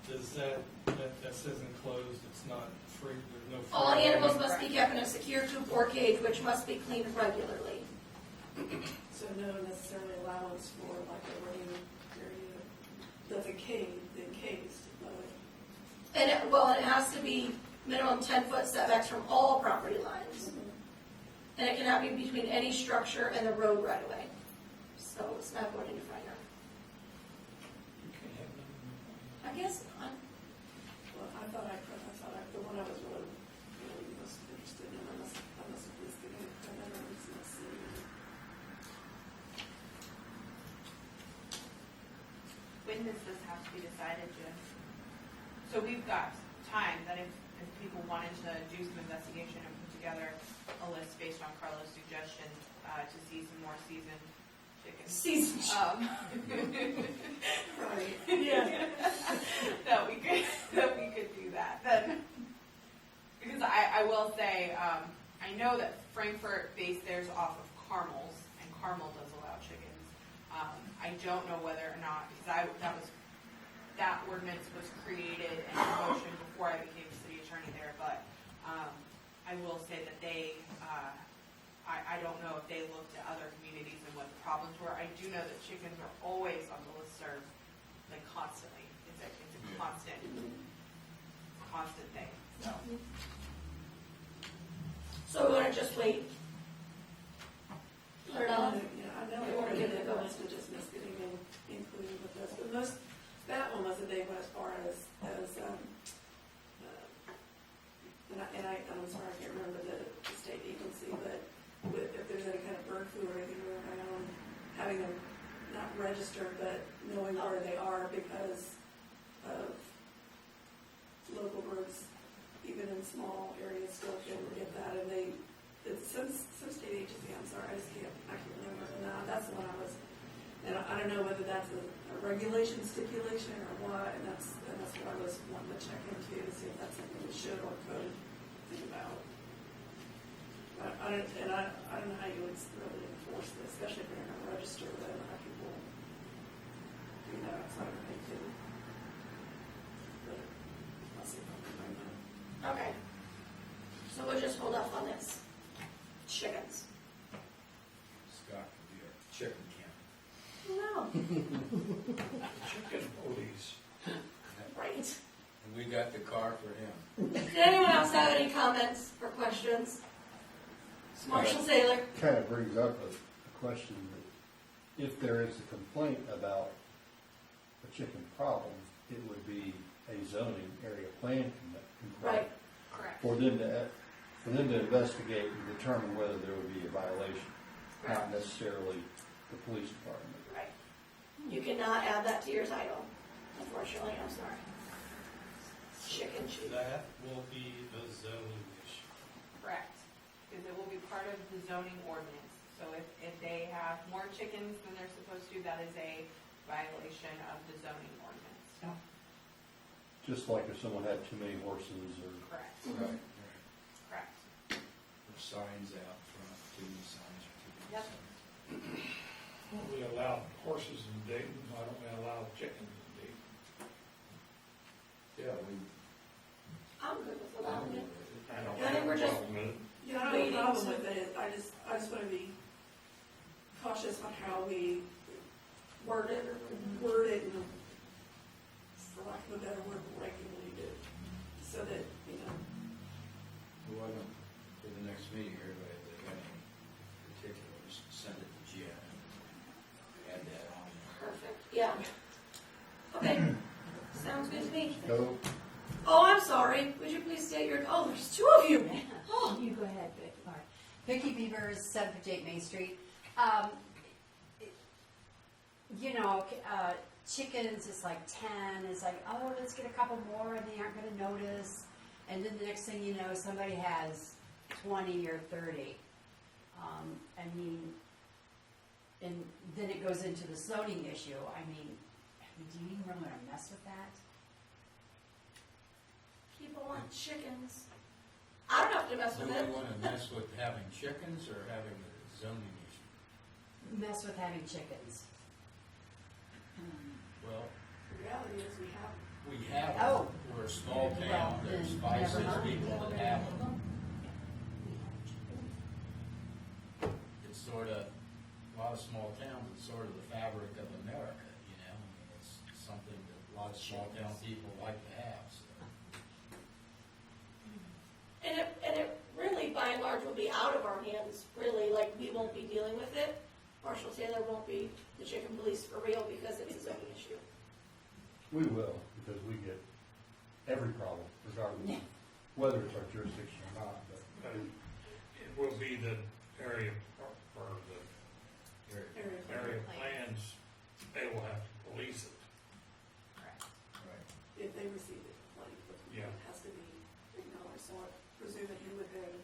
Speaker 1: does that says enclosed, it's not free, there's no free.
Speaker 3: All animals must be kept in a secure coop or cage, which must be cleaned regularly.
Speaker 7: So no necessarily allowance for like a running area, that's encased,
Speaker 3: And it has to be minimum 10-foot setbacks from all property lines. And it cannot be between any structure and the road right away. So it's not going in your front yard.
Speaker 1: You can't have none.
Speaker 3: I guess not.
Speaker 7: Well, I thought the one I was really most interested in, I must have missed it, I never was in the city.
Speaker 9: When does this have to be decided, Jim? So we've got time that if people wanted to do some investigation and put together a list based on Carlos' suggestion to see some more seasoned chickens.
Speaker 7: Right.
Speaker 3: Yeah.
Speaker 9: that we could do that. Then, because I will say, I know that Frankfurt based theirs off of Carmel's, and Carmel does allow chickens. I don't know whether or not, because that ordinance was created and in motion before I became city attorney there, but I will say that they, I don't know if they looked at other communities and what the problems were. I do know that chickens are always on the listserv, like constantly. It's a constant thing.
Speaker 3: So we want to just wait. Put it on.
Speaker 7: I know they want to get it, but it's just miss getting included with this. But that one wasn't big one as far as I'm sorry, I can't remember the state agency, but if there's any kind of bird flu or anything going around, having them not registered, but knowing where they are because of local birds, even in small areas, still can get that, and it's some state agency, I'm sorry, I can't remember, that's the one I was, and I don't know whether that's a regulation stipulation or what, and that's what I was wanting to check into to see if that's something we should or could think about. I don't know how you would really enforce this, especially if you're gonna register, but I don't know how people do that outside of me too. But I'll see if I can find that.
Speaker 3: Okay. So we'll just hold off on this. Chickens.
Speaker 2: Scott could be our chicken camp.
Speaker 3: No.
Speaker 6: Chicken police.
Speaker 3: Right.
Speaker 2: And we got the car for him.
Speaker 3: Did anyone else have any comments or questions? Marshall Saylor.
Speaker 11: Kind of brings up a question that if there is a complaint about a chicken problem, it would be a zoning area plan complaint.
Speaker 3: Right.
Speaker 9: Correct.
Speaker 11: For them to investigate and determine whether there would be a violation, not necessarily the police department.
Speaker 3: Right. You cannot add that to your title. Unfortunately, I'm sorry. Chicken cheese.
Speaker 1: That will be the zoning issue.
Speaker 9: Correct. Because it will be part of the zoning ordinance. So if they have more chickens than they're supposed to, that is a violation of the zoning ordinance. So,
Speaker 11: Just like if someone had too many horses or.
Speaker 9: correct.
Speaker 2: Right, right.
Speaker 9: Correct.
Speaker 2: There's signs out front, too many signs or too many
Speaker 9: Yep.
Speaker 2: signs.
Speaker 6: We allow horses in Dayton, why don't we allow chickens in Dayton?
Speaker 2: Yeah,
Speaker 3: I'm good with allowing it.
Speaker 6: I don't
Speaker 3: Yeah, I think
Speaker 6: have
Speaker 3: we're
Speaker 6: a
Speaker 3: just-
Speaker 6: problem with it.
Speaker 7: Yeah, I don't have a problem with it, I just wanna be cautious on how we word it, and, for lack of a better word, regulate it, so that, you know,
Speaker 2: Well, why don't, for the next meeting, everybody, if they got any particulars, send it to Jen. Add that on.
Speaker 3: Perfect. Yeah. Okay. Sounds good to me.
Speaker 11: Go.
Speaker 3: Oh, I'm sorry. Would you please state your, oh, there's two of you. Oh,
Speaker 8: You go ahead, Vic.
Speaker 12: All right. Vicky Beavers, 758 Main Street. Chickens is like 10, it's like, oh, let's get a couple more and they aren't gonna notice. And then the next thing you know, somebody has 20 or 30. And then it goes into the zoning issue. Do you even really wanna mess with that?
Speaker 3: people want chickens. I don't have to mess
Speaker 2: Do
Speaker 3: with
Speaker 2: we
Speaker 3: it.
Speaker 2: want to mess with having chickens or having a zoning issue?
Speaker 12: Mess with having chickens.
Speaker 2: Well,
Speaker 7: the reality is we have.
Speaker 2: we have,
Speaker 12: Oh.
Speaker 2: we're a small town,
Speaker 12: Well,
Speaker 2: there's
Speaker 12: then
Speaker 2: 5, 6
Speaker 12: never mind.
Speaker 2: people that have them. It's sort of, a lot of small towns, it's sort of the fabric of America, you know? It's something that a lot of small town people like to have, so.
Speaker 3: And it really, by and large, will be out of our hands, really, like, we won't be dealing with it. Marshall Taylor won't be the chicken police for real because it's a zoning issue.
Speaker 11: We will, because we get every problem, regardless of whether it's our jurisdiction or not, but.
Speaker 6: It will be the area, or the area plans, they will have to police it.
Speaker 9: Correct.
Speaker 2: Right.
Speaker 7: If they receive it, like,
Speaker 6: Yeah.
Speaker 7: it has to be acknowledged, so I presume that you would then.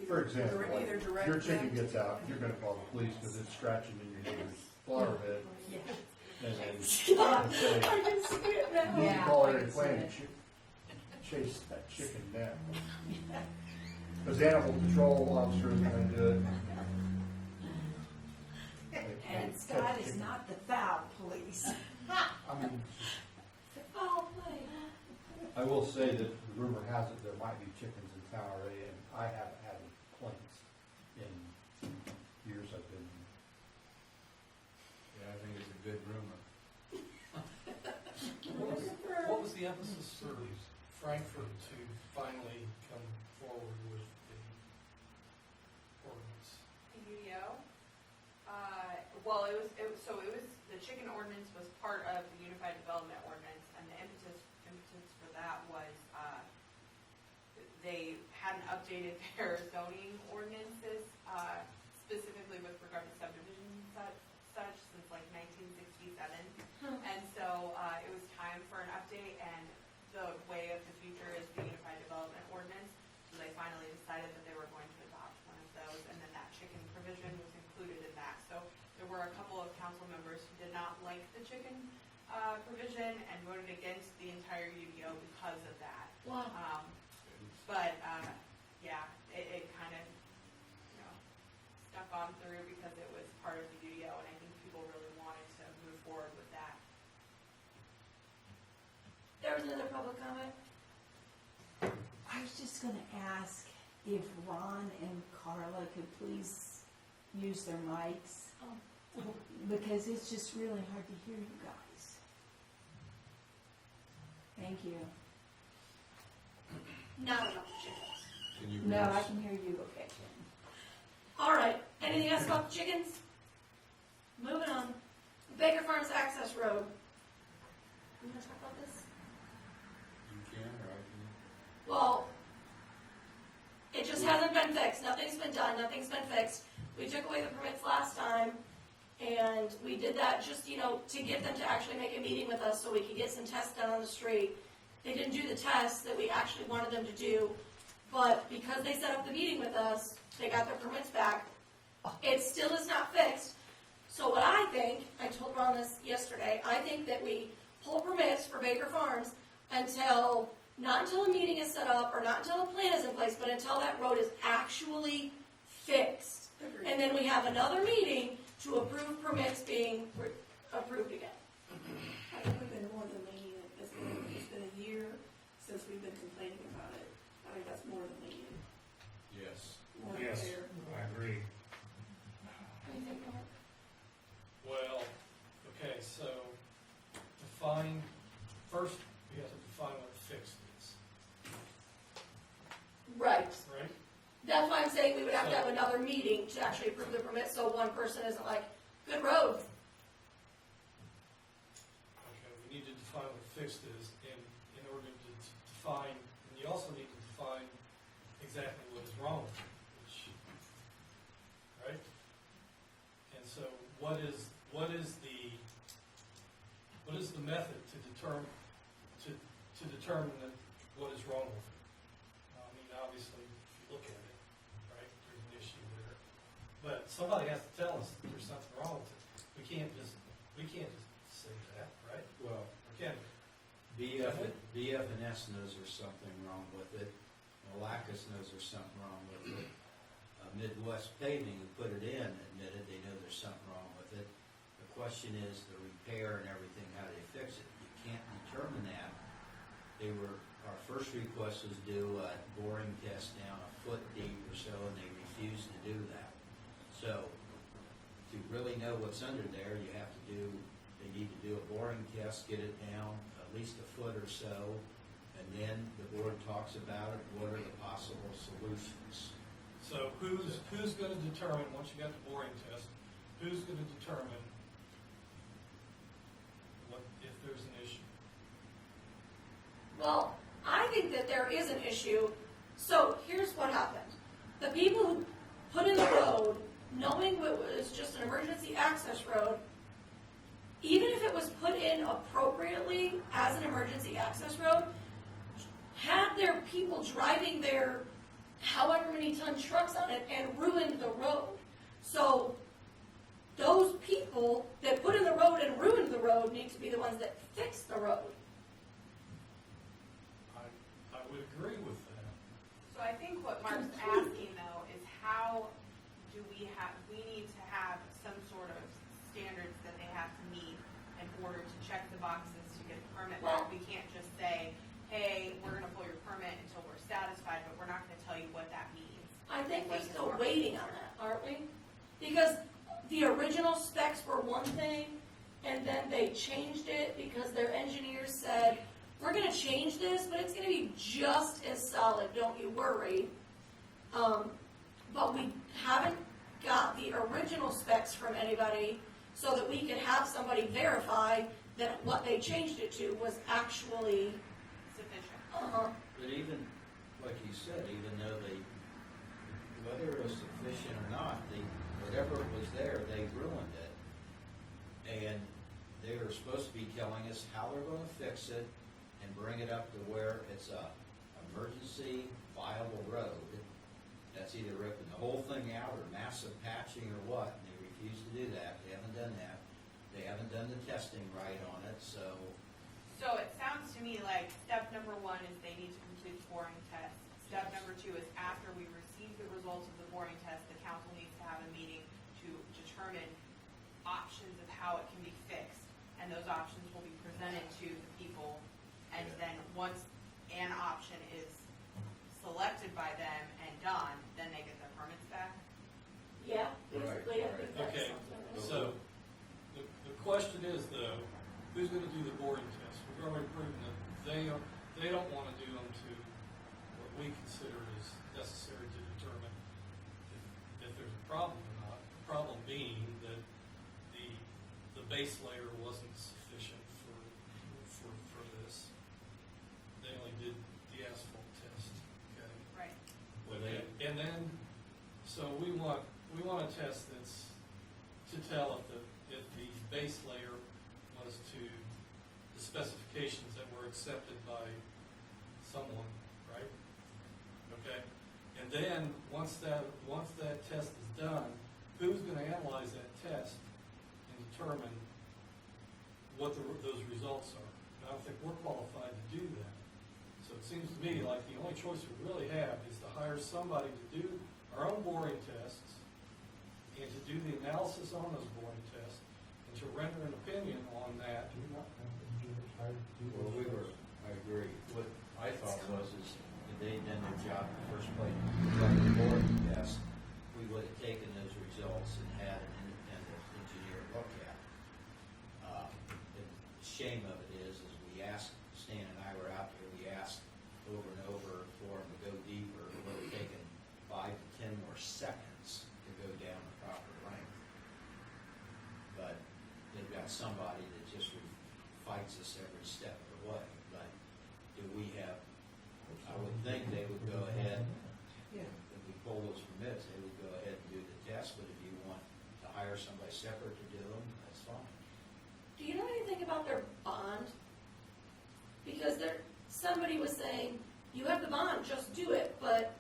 Speaker 11: For example,
Speaker 7: Either
Speaker 11: if
Speaker 7: direct
Speaker 11: your chicken
Speaker 7: them-
Speaker 11: gets out, you're gonna call the police because it's scratching in your neighbor's flower bed,
Speaker 12: Yeah.
Speaker 11: and then
Speaker 3: Stop.
Speaker 11: say,
Speaker 3: I can see it now.
Speaker 11: you
Speaker 12: Yeah,
Speaker 11: call
Speaker 12: I
Speaker 11: area
Speaker 12: can
Speaker 11: plan
Speaker 12: see
Speaker 11: and chase that chicken down. Because the animal control officer is gonna do it. They
Speaker 8: And
Speaker 11: catch
Speaker 8: Scott
Speaker 11: the
Speaker 8: is
Speaker 11: chicken.
Speaker 8: not the foul police.
Speaker 11: I mean,
Speaker 3: Foul play.
Speaker 11: I will say that the rumor has it there might be chickens in town already, and I haven't had any complaints in years I've been.
Speaker 2: Yeah, I think it's a good rumor.
Speaker 1: What was the emphasis for Frankfurt to finally come forward with the ordinance?
Speaker 9: UDO. The chicken ordinance was part of the Unified Development Ordinance, and the impetus for that was, they hadn't updated their zoning ordinances, specifically with regard to subdivisions and such since like 1967. And so, it was time for an update, and the way of the future is the Unified Development Ordinance. So they finally decided that they were going to adopt one of those, and then that chicken provision was included in that. So there were a couple of council members who did not like the chicken provision and voted against the entire UDO because of that.
Speaker 3: Wow.
Speaker 9: But, yeah, it kind of, stuck on through because it was part of the UDO, and I think people really wanted to move forward with that.
Speaker 3: There was another public comment?
Speaker 8: I was just gonna ask if Ron and Carla could please use their mics, because it's just really hard to hear you guys. Thank you.
Speaker 3: Not enough chickens.
Speaker 2: Can you
Speaker 8: No,
Speaker 2: read
Speaker 8: I
Speaker 2: us?
Speaker 8: can hear you okay.
Speaker 3: All right, anything else about the chickens? Moving on. Baker Farms Access Road. You wanna talk about this?
Speaker 2: You can, or I can.
Speaker 3: Well, it just hasn't been fixed. Nothing's been done. Nothing's been fixed. We took away the permits last time, and we did that just, to get them to actually make a meeting with us so we could get some tests done on the street. They didn't do the tests that we actually wanted them to do, but because they set up the meeting with us, they got their permits back. It still is not fixed. So what I think, I told Ron this yesterday, I think that we pull permits for Baker Farms not until a meeting is set up, or not until a plan is in place, but until that road is actually fixed.
Speaker 7: Agreed.
Speaker 3: And then we have another meeting to approve permits being approved again.
Speaker 7: I think we've been more than lenient. It's been a year since we've been complaining about it. I think that's more than lenient,
Speaker 2: Yes.
Speaker 7: more than
Speaker 6: Yes,
Speaker 7: fair.
Speaker 6: I agree.
Speaker 3: What do you think, Mark?
Speaker 1: Well, okay, so first, we have to define what fixed is,
Speaker 3: Right.
Speaker 1: right?
Speaker 3: That's why I'm saying we would have to have another meeting to actually approve the permit, so one person isn't like, good road.
Speaker 1: Okay, we need to define what fixed is, and in order to define, and you also need to define exactly what is wrong with it, right? And so what is the method to determine that what is wrong with it? I mean, obviously, if you look at it, right, there's an issue there. But somebody has to tell us that there's something wrong with it. We can't just say that, right?
Speaker 2: Well,
Speaker 1: Or can we?
Speaker 2: BF&S knows there's something wrong with it. Malacus knows there's something wrong with it. Midwest Paving, who put it in, admitted they know there's something wrong with it. The question is the repair and everything, how do they fix it? You can't determine that. Our first request was do a boring test down a foot deep or so, and they refused to do that. So, to really know what's under there, they need to do a boring test, get it down at least a foot or so, and then the board talks about it, what are the possible solutions?
Speaker 1: So who's going to determine, once you got the boring test, who's going to determine if there's an issue?
Speaker 3: Well, I think that there is an issue. So here's what happened. The people who put in the road, knowing it was just an emergency access road, even if it was put in appropriately as an emergency access road, had their people driving their however many ton trucks on it and ruined the road. So those people that put in the road and ruined the road need to be the ones that fix the road.
Speaker 1: I would agree with that.
Speaker 9: So I think what Mark's asking though is how do we need to have some sort of standards that they have to meet in order to check the boxes to get the permit back. We can't just say, hey, we're gonna pull your permit until we're satisfied, but we're not gonna tell you what that means.
Speaker 3: I think we're still waiting on that, aren't we? Because the original specs were one thing, and then they changed it because their engineers said, we're gonna change this, but it's gonna be just as solid, don't you worry. But we haven't got the original specs from anybody so that we could have somebody verify that what they changed it to was actually,
Speaker 9: Sufficient.
Speaker 2: But even, like you said, even though whether it was sufficient or not, whatever was there, they ruined it. And they were supposed to be telling us how they're gonna fix it and bring it up to where it's a emergency viable road. That's either ripping the whole thing out or massive patching or what, and they refuse to do that. They haven't done that. They haven't done the testing right on it, so.
Speaker 9: So it sounds to me like step number one is they need to complete the boring test. Step number two is after we receive results of the boring test, the council needs to have a meeting to determine options of how it can be fixed. And those options will be presented to the people. And then once an option is selected by them and done, then they get their permits back.
Speaker 3: Yeah, basically, I think that's
Speaker 1: Okay,
Speaker 3: something.
Speaker 1: so the question is though, who's gonna do the boring test? We've already proven that they don't wanna do them to what we consider is necessary to determine if there's a problem or not. The problem being that the base layer wasn't sufficient for this. They only did the asphalt test, okay?
Speaker 9: Right.
Speaker 1: Okay, and then, so we want a test that's to tell if the base layer was to the specifications that were accepted by someone, right? Okay, and then, once that test is done, who's gonna analyze that test and determine what those results are? And I don't think we're qualified to do that. So it seems to me like the only choice we really have is to hire somebody to do our own boring tests and to do the analysis on those boring tests and to render an opinion on that.
Speaker 2: Well, I agree. What I thought was is if they'd done their job in the first place, like the board test, we would have taken those results and had an independent engineer look at. The shame of it is we asked, Stan and I were out there, we asked over and over for them to go deeper. It would have taken 5 to 10 more seconds to go down the proper length. But they've got somebody that just fights us every step of the way. But do we have, I would think they would go ahead, if we pull those permits, they would go ahead and do the test, but if you want to hire somebody separate to do them, that's fine.
Speaker 3: Do you know anything about their bond? Because somebody was saying, you have the bond, just do it, but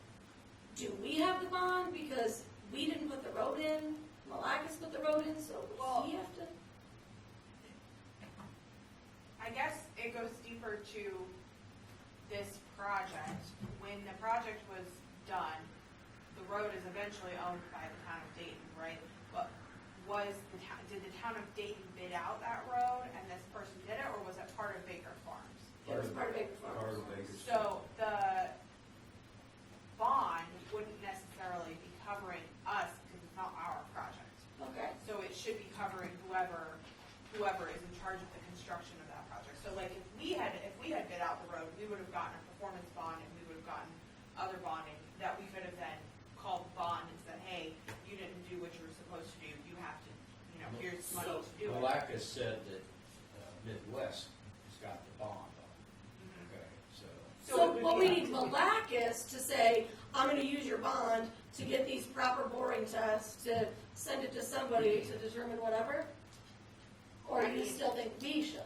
Speaker 3: do we have the bond? Because we didn't put the road in, Malacus put the road in, so
Speaker 9: Well-
Speaker 3: we have to?
Speaker 9: I guess it goes deeper to this project. When the project was done, the road is eventually owned by the town of Dayton, right? But did the town of Dayton bid out that road and this person did it, or was it part of Baker Farms?
Speaker 3: It was part of Baker Farms.
Speaker 2: Part of Baker's.
Speaker 9: So the bond wouldn't necessarily be covering us because it's not our project.
Speaker 3: Okay.
Speaker 9: So it should be covering whoever is in charge of the construction of that project. So like if we had bid out the road, we would have gotten a performance bond and we would have gotten other bonding that we could have then called the bond and said, hey, you didn't do what you were supposed to do. You have to, here's money to do it.
Speaker 2: Malacus said that Midwest has got the bond on it. Okay,
Speaker 3: So what we need Malacus to say, I'm gonna use your bond to get these proper boring tests, to send it to somebody to determine whatever? Or do you still think we should?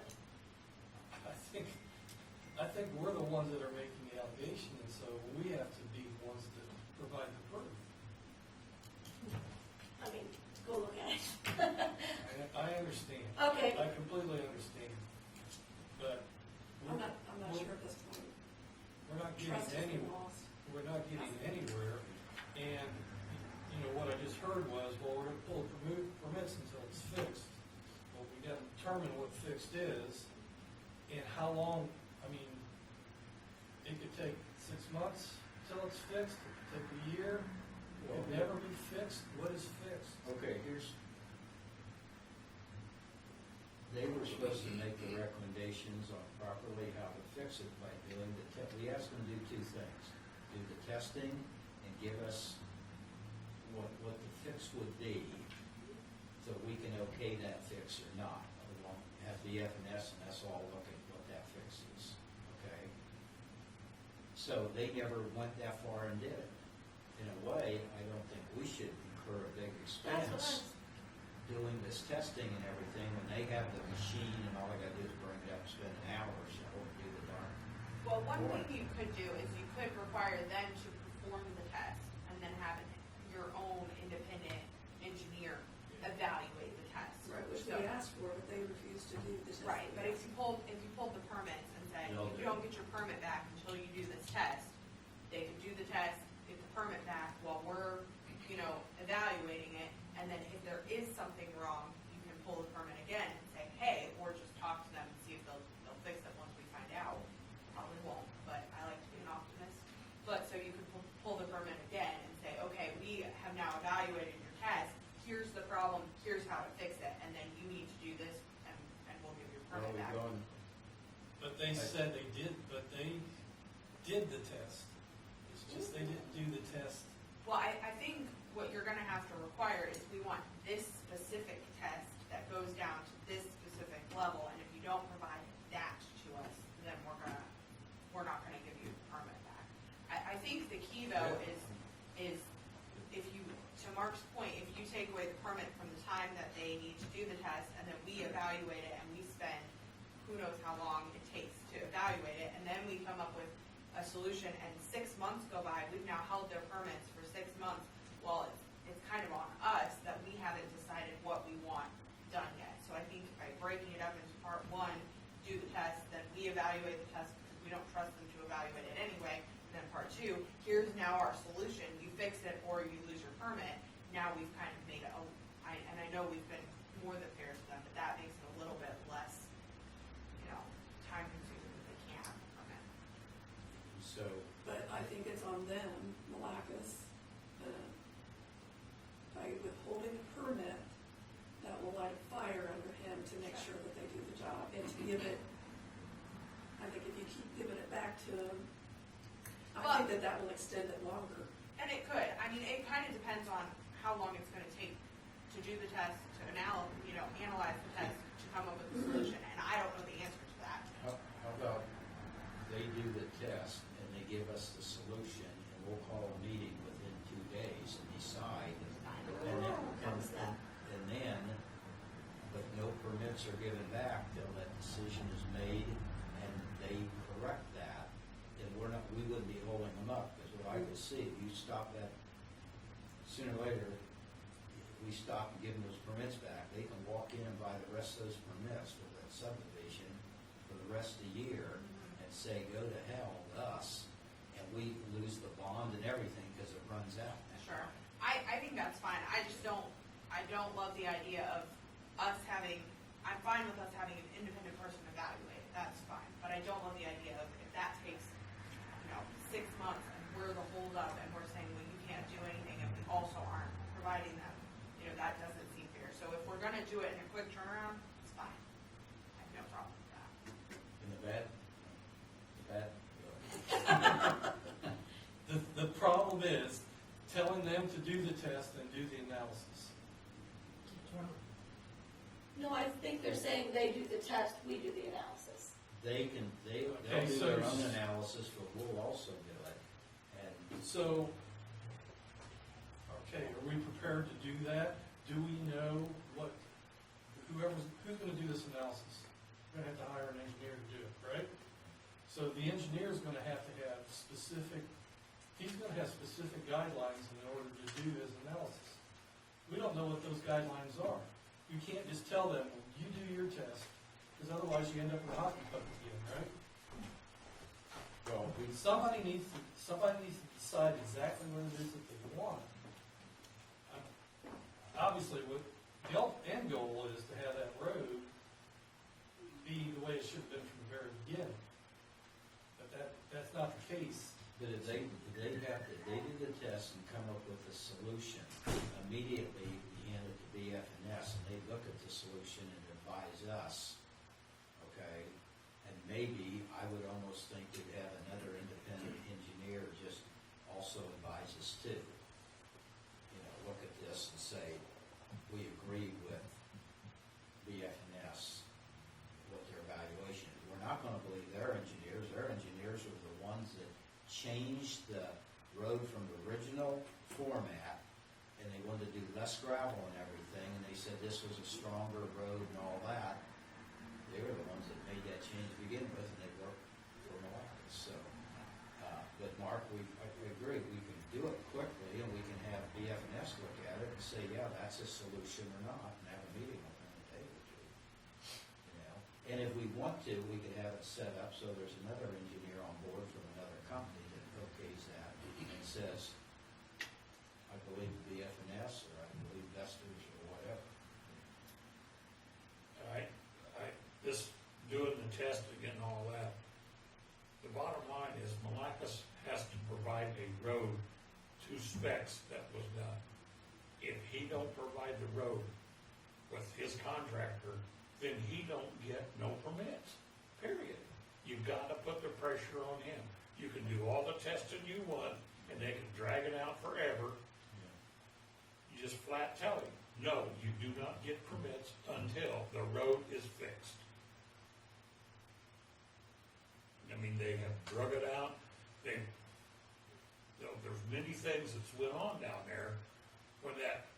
Speaker 1: I think we're the ones that are making the allegation, and so we have to be the ones that provide the proof.
Speaker 3: I mean, go look at it.
Speaker 1: I understand.
Speaker 3: Okay.
Speaker 1: I completely understand. But
Speaker 7: I'm not sure at this point.
Speaker 1: we're not
Speaker 7: Trust has
Speaker 1: getting
Speaker 7: been
Speaker 1: anywhere.
Speaker 7: lost.
Speaker 1: We're not getting anywhere. And, what I just heard was, well, we're gonna pull permits until it's fixed. Well, we gotta determine what fixed is and how long. I mean, it could take 6 months till it's fixed. It could take a year. It could never be fixed. What is fixed?
Speaker 2: Okay, they were supposed to make the recommendations on properly how to fix it by doing we asked them to do 2 things. Do the testing and give us what the fix would be so we can okay that fix or not. We won't have the F&S and us all look at what that fix is, okay? So they never went that far and did it. In a way, I don't think we should incur a big expense doing this testing and everything when they have the machine and all I gotta do is bring it up, spend an hour or so and do the darn.
Speaker 9: Well, one thing you could do is you could require them to perform the test and then have your own independent engineer evaluate the test.
Speaker 7: Right, which we asked for, but they refused to do the test.
Speaker 9: Right, but if you pulled the permits and said, if you don't get your permit back until you do this test, they could do the test, get the permit back while we're
Speaker 1: they said they did, but they did the test. It's just they didn't do the test.
Speaker 9: Well, I think what you're gonna have to require is we want this specific test that goes down to this specific level, and if you don't provide that to us, then we're not gonna give you the permit back. I think the key though is if you, to Mark's point, if you take away the permit from the time that they need to do the test, and then we evaluate it, and we spend who knows how long it takes to evaluate it, and then we come up with a solution, and 6 months go by, we've now held their permits for 6 months. Well, it's kind of on us that we haven't decided what we want done yet. So I think by breaking it up into part one, do the test, then we evaluate the test because we don't trust them to evaluate it anyway. And then part two, here's now our solution. You fix it or you lose your permit. Now we've kind of made it, and I know we've been more than fair to them, but that makes it a little bit less, time consuming if they can't have a permit.
Speaker 2: So,
Speaker 7: But I think it's on them, Malacus, by withholding the permit, that will light a fire under him to make sure that they do the job, and to give it, I think if you keep giving it back to him, I think that will extend it longer.
Speaker 9: And it could. I mean, it kind of depends on how long it's going to take to do the test, to analyze the test, to come up with a solution. And I don't know the answer to that.
Speaker 2: how about they do the test and they give us the solution, and we'll call a meeting within 2 days and decide. And then, but no permits are given back till that decision is made and they correct that, then we wouldn't be holding them up, because what I could see, if you stop that, sooner or later, if we stop and give them those permits back, they can walk in and buy the rest of those permits for that subdivision for the rest of the year and say, go to hell with us, and we lose the bond and everything because it runs out.
Speaker 9: Sure. I think that's fine. I don't love the idea of us I'm fine with us having an independent person evaluate it. That's fine. But I don't love the idea of if that takes, 6 months and we're the holdup and we're saying, well, you can't do anything, and we also aren't providing them, that doesn't seem fair. So if we're gonna do it in a quick turnaround, it's fine. I have no problem with that.
Speaker 2: In the bad?
Speaker 1: The problem is telling them to do the test and do the analysis.
Speaker 3: No, I think they're saying they do the test, we do the analysis.
Speaker 2: They'll
Speaker 1: Okay,
Speaker 2: do
Speaker 1: so-
Speaker 2: their own analysis, but we'll also do it. And
Speaker 1: So, okay, are we prepared to do that? Do we know who's gonna do this analysis? We're gonna have to hire an engineer to do it, right? So the engineer's gonna have to have he's gonna have specific guidelines in order to do his analysis. We don't know what those guidelines are. You can't just tell them, well, you do your test, because otherwise you end up with a hockey puck again, right?
Speaker 2: well,
Speaker 1: Somebody needs to decide exactly what it is that they want. Obviously, what the end goal is to have that road be the way it should have been from the very beginning. But that's not the case.
Speaker 2: but if they do the test and come up with a solution, immediately we hand it to BF&S, and they look at the solution and advise us, okay? And maybe, I would almost think we'd have another independent engineer just also advise us too. Look at this and say, we agree with BF&S, what their evaluation is. We're not gonna believe their engineers. Their engineers are the ones that changed the road from the original format, and they wanted to do less gravel and everything, and they said this was a stronger road and all that. They were the ones that made that change to begin with, and they worked for Malacus. So, but Mark, I agree, we can do it quickly, and we can have BF&S look at it and say, yeah, that's a solution or not, and have a meeting with them and table it to you. And if we want to, we could have it set up so there's another engineer on board from another company that okays that and says, I believe BF&S, or I believe Vesters, or whatever.
Speaker 6: This doing the testing and all that, the bottom line is Malacus has to provide a road to specs that was done. If he don't provide the road with his contractor, then he don't get no permits, period. You've gotta put the pressure on him. You can do all the testing you want, and they can drag it out forever. You just flat tell him, no, you do not get permits until the road is fixed. I mean, they have drug it out, there's many things that's went on down there when that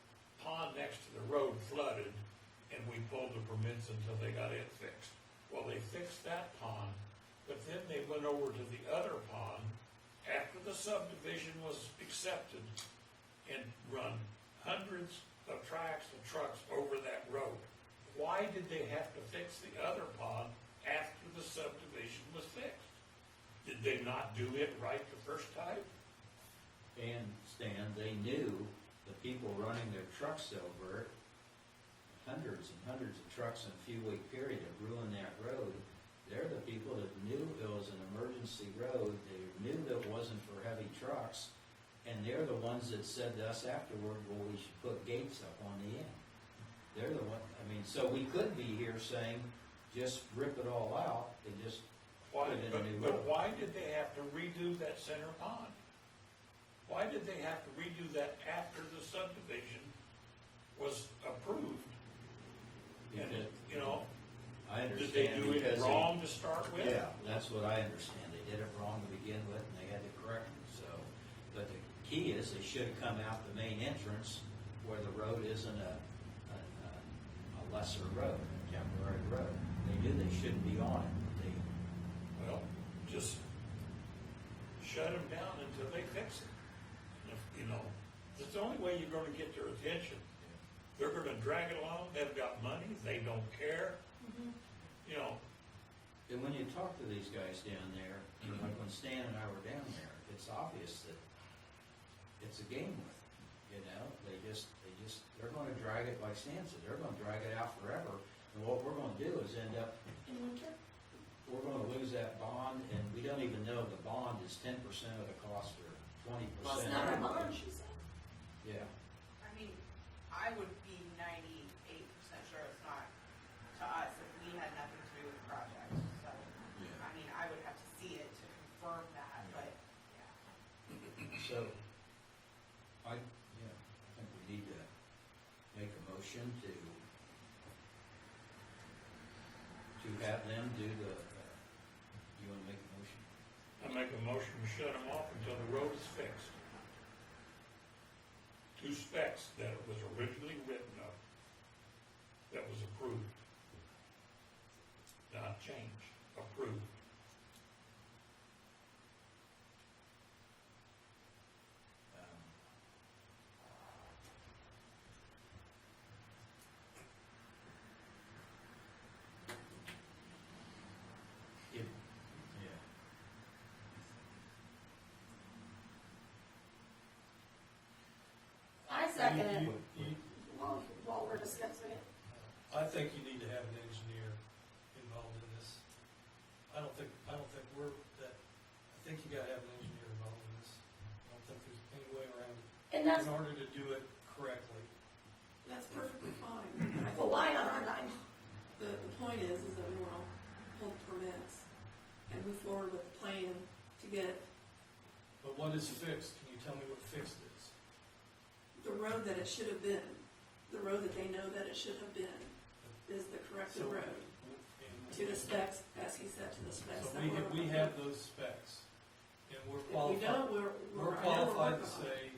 Speaker 6: pond next to the road flooded, and we pulled the permits until they got it fixed. Well, they fixed that pond, but then they went over to the other pond after the subdivision was accepted and run hundreds of tracks and trucks over that road. Why did they have to fix the other pond after the subdivision was fixed? Did they not do it right the first time?
Speaker 2: And Stan, they knew the people running their trucks over it, hundreds and hundreds of trucks in a few week period have ruined that road. They're the people that knew it was an emergency road, they knew that it wasn't for heavy trucks, and they're the ones that said to us afterward, well, we should put gates up on the end. They're the one, I mean, so we could be here saying, just rip it all out, and just
Speaker 6: Why,
Speaker 2: put in a new
Speaker 6: but
Speaker 2: road.
Speaker 6: why did they have to redo that center pond? Why did they have to redo that after the subdivision was approved? And,
Speaker 2: Because-
Speaker 6: you know,
Speaker 2: I
Speaker 6: did they
Speaker 2: understand
Speaker 6: do it
Speaker 2: because
Speaker 6: wrong to start with?
Speaker 2: Yeah, that's what I understand. They did it wrong to begin with, and they had to correct it, so. But the key is, they should have come out the main entrance where the road isn't a lesser road, a temporary road. They knew they shouldn't be on it. They,
Speaker 6: Well, just shut them down until they fix it. And if, you know, it's the only way you're gonna get their attention. They're gonna drag it along, they've got money, they don't care. You know,
Speaker 2: and when you talk to these guys down there, you know, like when Stan and I were down there, it's obvious that it's a game with them, you know? They're gonna drag it, like Stan said, they're gonna drag it out forever. And what we're gonna do is end up,
Speaker 3: In winter?
Speaker 2: we're gonna lose that bond, and we don't even know the bond is 10% of the cost or 20%.
Speaker 3: Well, it's not our bond, she said.
Speaker 2: Yeah,
Speaker 9: I mean, I would be 98% sure it's not to us if we had nothing to do with the project. So,
Speaker 2: Yeah.
Speaker 9: I mean, I would have to see it to confirm that, but, yeah.
Speaker 2: so, I think we need to make a motion to have them do the, you wanna make a motion?
Speaker 6: I make a motion to shut them off until the road is fixed. To specs that it was originally written up, that was approved. Not changed, approved.
Speaker 2: Um, If, yeah.
Speaker 3: I second it,
Speaker 1: You-
Speaker 3: while we're discussing it.
Speaker 1: I think you need to have an engineer involved in this. I don't think we're that, I think you gotta have an engineer involved in this. I don't think there's any way around it,
Speaker 3: And that's,
Speaker 1: in order to do it correctly.
Speaker 7: That's perfectly fine.
Speaker 3: well, why on our dime?
Speaker 7: The point is that we want to pull the permits and move forward with the plan to get
Speaker 1: But what is fixed? Can you tell me what fixed is?
Speaker 7: the road that it should have been, the road that they know that it should have been, is the corrected
Speaker 1: So-
Speaker 7: road. To the specs, as he said, to the specs.
Speaker 1: So
Speaker 7: that
Speaker 1: we
Speaker 7: we're-
Speaker 1: have those specs, and we're
Speaker 7: If we
Speaker 1: qualified,
Speaker 7: don't,
Speaker 1: we're
Speaker 7: I know we're
Speaker 1: qualified to
Speaker 7: working on it.
Speaker 1: say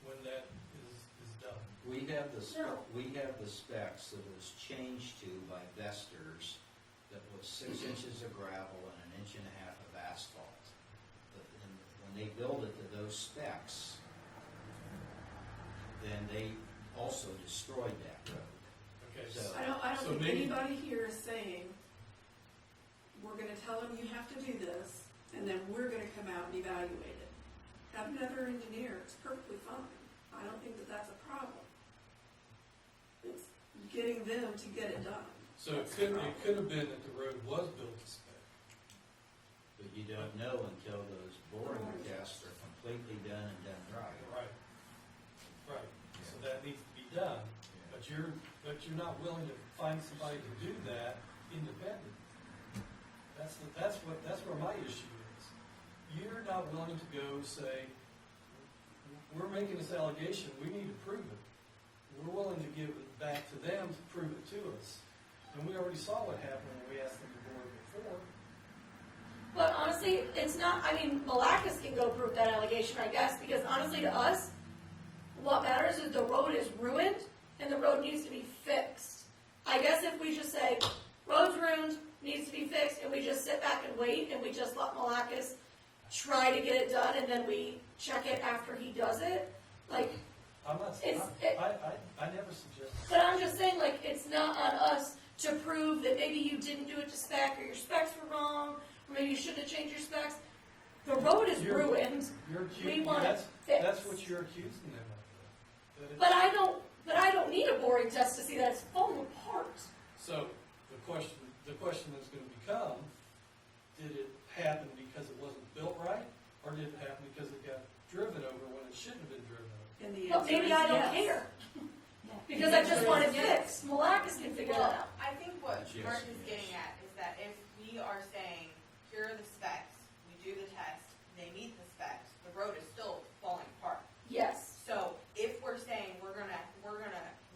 Speaker 1: when that is done.
Speaker 2: We have the,
Speaker 3: No.
Speaker 2: we have the specs that was changed to by Vesters, that was 6 inches of gravel and 1.5 inches of asphalt. But then when they build it to those specs, then they also destroyed that road.
Speaker 1: Okay,
Speaker 2: So-
Speaker 7: I don't
Speaker 1: So
Speaker 7: think
Speaker 1: maybe-
Speaker 7: anybody here is saying, we're gonna tell them you have to do this, and then we're gonna come out and evaluate it. Have another engineer, it's perfectly fine. I don't think that that's a problem. It's getting them to get it done.
Speaker 1: so it could have been that the road was built to spec.
Speaker 2: But you don't know until those boring tests are completely done and done right.
Speaker 1: Right, so that needs to be done, but you're not willing to find somebody to do that independent. That's where my issue is. You're not willing to go say, we're making this allegation, we need to prove it. We're willing to give it back to them to prove it to us. And we already saw what happened when we asked them to board before.
Speaker 3: But honestly, it's not, I mean, Malacus can go prove that allegation, I guess, because honestly to us, what matters is the road is ruined and the road needs to be fixed. I guess if we just say, road's ruined, needs to be fixed, and we just sit back and wait, and we just let Malacus try to get it done, and then we check it after he does it, like,
Speaker 1: I'm not,
Speaker 3: It's-
Speaker 1: I never suggested.
Speaker 3: but I'm just saying, like, it's not on us to prove that maybe you didn't do it to spec, or your specs were wrong, or maybe you shouldn't have changed your specs. The road is
Speaker 1: You're-
Speaker 3: ruined,
Speaker 1: You're
Speaker 3: we
Speaker 1: accusing,
Speaker 3: want it
Speaker 1: that's
Speaker 3: fixed.
Speaker 1: what you're accusing them of. That it-
Speaker 3: But I don't need a boring test to see that it's falling apart.
Speaker 1: So, the question is gonna become, did it happen because it wasn't built right? Or did it happen because it got driven over when it shouldn't have been driven over?
Speaker 7: And the
Speaker 3: But
Speaker 7: answer
Speaker 3: maybe
Speaker 7: is
Speaker 3: I don't
Speaker 7: yes.
Speaker 3: care, because I just want it fixed. Malacus can figure
Speaker 9: Well,
Speaker 3: that out.
Speaker 9: I think what
Speaker 2: Yes,
Speaker 9: Mark is
Speaker 2: yes.
Speaker 9: getting at is that if we are saying, here are the specs, we do the test, they meet the specs, the road is still falling apart.
Speaker 3: Yes.
Speaker 9: So if we're saying we're gonna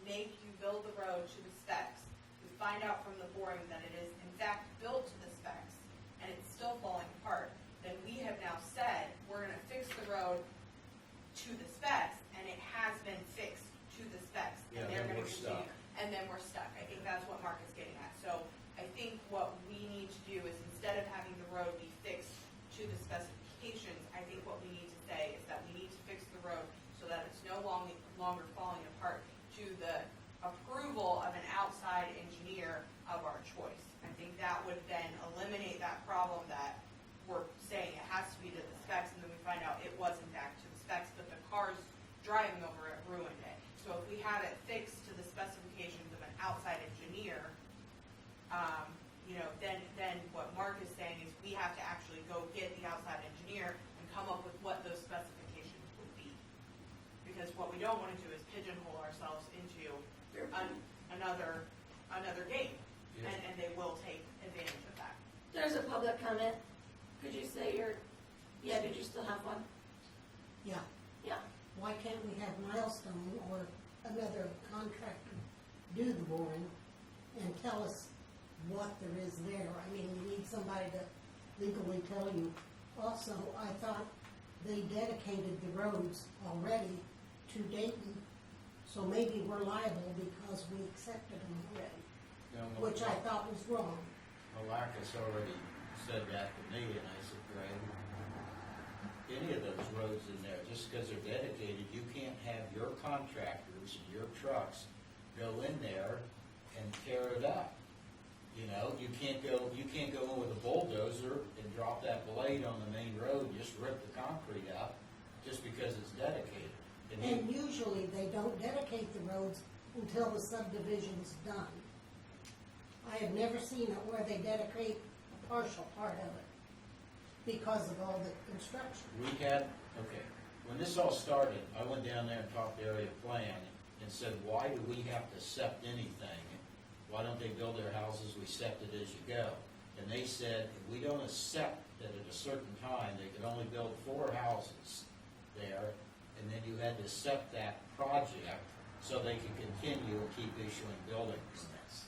Speaker 9: make you build the road to the specs, we find out from the boring that it is in fact built to the specs, and it's still falling apart, then we have now said, we're gonna fix the road to the specs, and it has been fixed to the specs,
Speaker 2: Yeah,
Speaker 9: and they're
Speaker 2: then
Speaker 9: gonna
Speaker 2: we're
Speaker 9: continue.
Speaker 2: stuck.
Speaker 9: And then we're stuck. I think that's what Mark is getting at. So I think what we need to do is instead of having the road be fixed to the specifications, I think what we need to say is that we need to fix the road so that it's no longer falling apart to the approval of an outside engineer of our choice. I think that would then eliminate that problem that we're saying it has to be to the specs, and then we find out it was in fact to the specs, but the cars driving over it ruined it. So if we have it fixed to the specifications of an outside engineer, then what Mark is saying is we have to actually go get the outside engineer and come up with what those specifications would be. Because what we don't want to do is pigeonhole ourselves into another game,
Speaker 2: Yes.
Speaker 9: and they will take advantage of that.
Speaker 3: There's a public comment. Could you say did you still have one?
Speaker 13: Yeah,
Speaker 3: Yeah.
Speaker 13: why can't we have Milestone or another contractor do the boring and tell us what there is there? I mean, you need somebody to legally tell you. Also, I thought they dedicated the roads already to Dayton, so maybe we're liable because we accepted them already,
Speaker 2: No,
Speaker 13: which I thought was wrong.
Speaker 2: Malacus already said that to me, and I said, Greg, any of those roads in there, just because they're dedicated, you can't have your contractors and your trucks go in there and tear it up. You know, you can't go in with a bulldozer and drop that blade on the main road and just rip the concrete out just because it's dedicated.
Speaker 13: And usually they don't dedicate the roads until the subdivision's done. I have never seen it where they dedicate a partial part of it because of all the construction.
Speaker 2: When this all started, I went down there and talked to area plan and said, why do we have to accept anything? Why don't they build their houses, we accept it as you go? And they said, if we don't accept that at a certain time, they could only build 4 houses there, and then you had to accept that project so they could continue and keep issuing building permits.